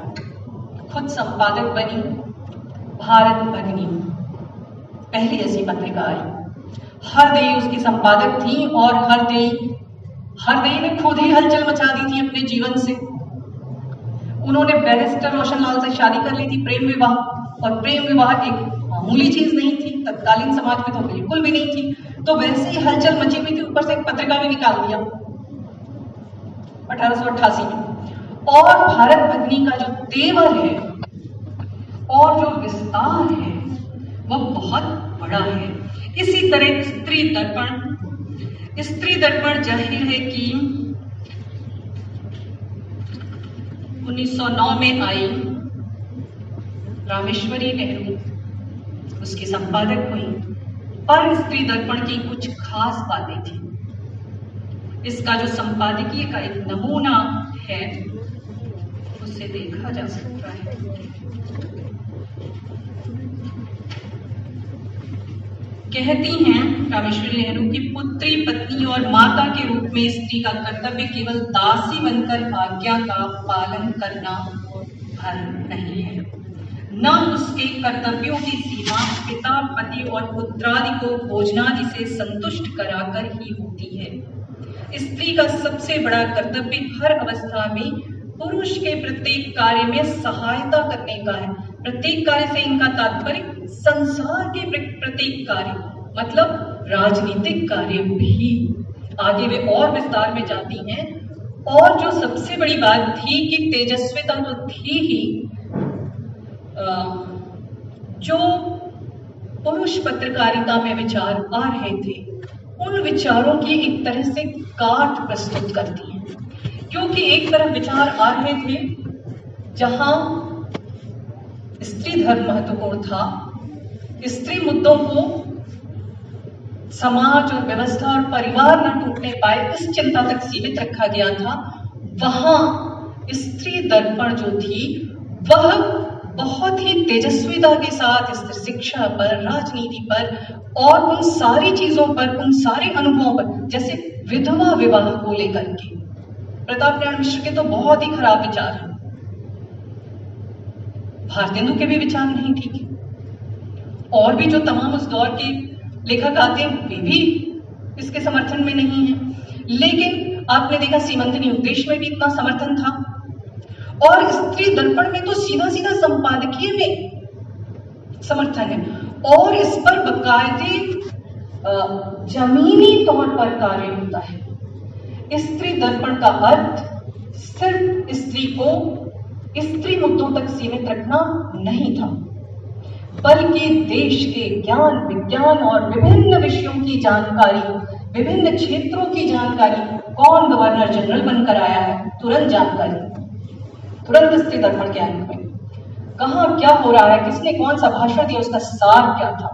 खुद संपादक बनी, भारत भगिनी पहली ऐसी पत्रिका आई। हरदेई उसकी संपादक थी और हरदेई ने खुद ही हलचल मचा दी थी अपने जीवन से। उन्होंने बैरिस्टर रोशनलाल से शादी कर ली थी, प्रेम विवाह, और प्रेम विवाह एक मामूली चीज नहीं थी, तत्कालीन समाज में तो बिल्कुल भी नहीं थी। तो वैसे ही हलचल मची हुई थी, ऊपर से एक पत्रिका भी निकाल दिया 1888 में। और भारत भगिनी का जो तेवर है और जो विस्तार है वह बहुत बड़ा है। इसी तरह स्त्री दर्पण जाहिर है कि 1909 में आई। रामेश्वरी नेहरू उसकी संपादक हुई पर स्त्री दर्पण की कुछ खास बातें थी। इसका जो संपादकीय का एक नमूना है उसे देखा जा सकता है। कहती हैं रामेश्वरी नेहरू की पुत्री, पत्नी और माता के रूप में स्त्री का कर्तव्य केवल दासी बनकर आज्ञा का पालन करना भर नहीं है, न उसके कर्तव्यों की सीमा पिता, पति और पुत्रादि को भोजनादि से संतुष्ट कराकर ही होती है। स्त्री का सबसे बड़ा कर्तव्य हर अवस्था में पुरुष के प्रत्येक कार्य में सहायता करने का है। प्रत्येक कार्य से इनका तात्पर्य संसार के प्रत्येक कार्य, मतलब राजनीतिक कार्य भी। आगे वे और विस्तार में जाती हैं। और जो सबसे बड़ी बात थी कि तेजस्विता तो थी ही, जो पुरुष पत्रकारिता में विचार आ रहे थे उन विचारों की एक तरह से काट प्रस्तुत करती हैं, क्योंकि एक तरफ विचार आ रहे थे जहां स्त्री धर्म महत्वपूर्ण था, स्त्री मुद्दों को समाज और व्यवस्था और परिवार न टूटने पाए इस चिंता तक सीमित रखा गया था, वहां स्त्री दर्पण जो थी वह बहुत ही तेजस्विता के साथ स्त्री शिक्षा पर, राजनीति पर और उन सारी चीजों पर, उन सारे अनुभवों पर, जैसे विधवा विवाह को लेकर के प्रताप नारायण मिश्र के तो बहुत ही खराब विचार हैं, भारतेंदु के भी विचार नहीं ठीक है, और भी जो तमाम उस दौर के लेखक आते हैं वे भी इसके समर्थन में नहीं है। लेकिन आपने देखा सीमंतनी उपदेश में भी इतना समर्थन था, और स्त्री दर्पण में तो सीधा सीधा संपादकीय में समर्थन है, और इस पर बकायदे जमीनी तौर पर कार्य होता है। स्त्री दर्पण का अर्थ सिर्फ स्त्री को स्त्री मुद्दों तक सीमित रखना नहीं था, बल्कि देश के ज्ञान, विज्ञान और विभिन्न विषयों की जानकारी, विभिन्न क्षेत्रों की जानकारी, कौन गवर्नर जनरल बनकर आया है तुरंत जानकारी, तुरंत स्त्री दर्पण के अंक में कहां क्या हो रहा है, किसने कौन सा भाषण दिया, उसका सार क्या था।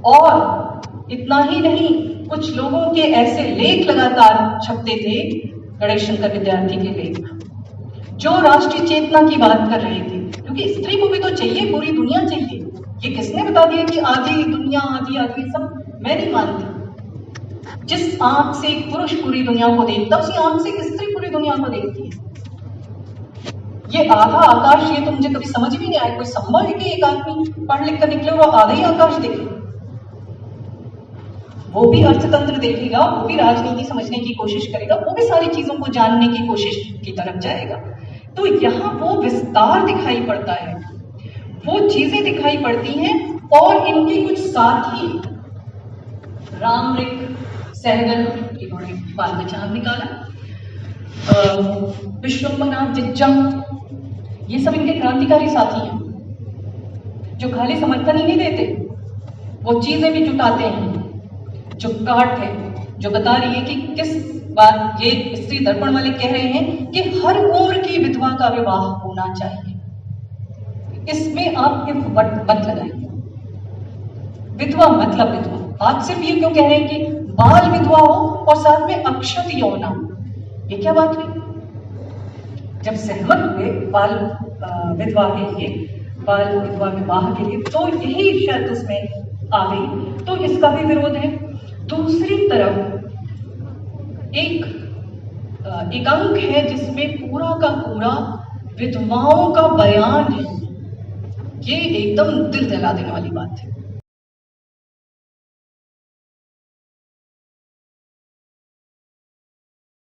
और इतना ही नहीं, कुछ लोगों के ऐसे लेख लगातार छपते थे, गणेश शंकर विद्यार्थी के लेख, जो राष्ट्रीय चेतना की बात कर रहे थे, क्योंकि स्त्री को भी तो चाहिए, पूरी दुनिया चाहिए। ये किसने बता दिया कि आधी दुनिया, आधी आधी, सब मैं नहीं मानती। जिस आंख से एक पुरुष पूरी दुनिया को देखता, उसी आंख से एक स्त्री पूरी दुनिया को देखती है। ये आधा आकाश, ये तो मुझे कभी समझ भी नहीं आया, कोई संभव है कि एक आदमी पढ़ लिख कर निकले और आधा ही आकाश देखे? वो भी अर्थतंत्र देखेगा, वो भी राजनीति समझने की कोशिश करेगा, वो भी सारी चीजों को जानने की कोशिश की तरफ जाएगा। तो यहाँ वो विस्तार दिखाई पड़ता है, वो चीजें दिखाई पड़ती हैं, और इनके कुछ साथी रामरिक सहगल, इन्होंने बाद में चांद निकाला, विश्वम्भरनाथ जिज्जम, ये सब इनके क्रांतिकारी साथी हैं, जो खाली समर्थन ही नहीं देते, वो चीजें भी जुटाते हैं, जो काट है, जो बता रही है कि किस बात, ये स्त्री दर्पण वाले कह रहे हैं कि हर उम्र की विधवा का विवाह होना चाहिए। इसमें आप इफ मत लगाइए, विधवा मतलब विधवा। आज सिर्फ ये क्यों कह रहे हैं कि बाल विधवा हो और साथ में अक्षत यौना, ये क्या बात हुई? जब सहमत हुए बाल विधवा के लिए, बाल विधवा विवाह के लिए, तो यही शर्त उसमें आ गई, तो इसका भी विरोध है। दूसरी तरफ एक अंक है जिसमें पूरा का पूरा विधवाओं का बयान है। ये एकदम दिल दहला देने वाली बात है।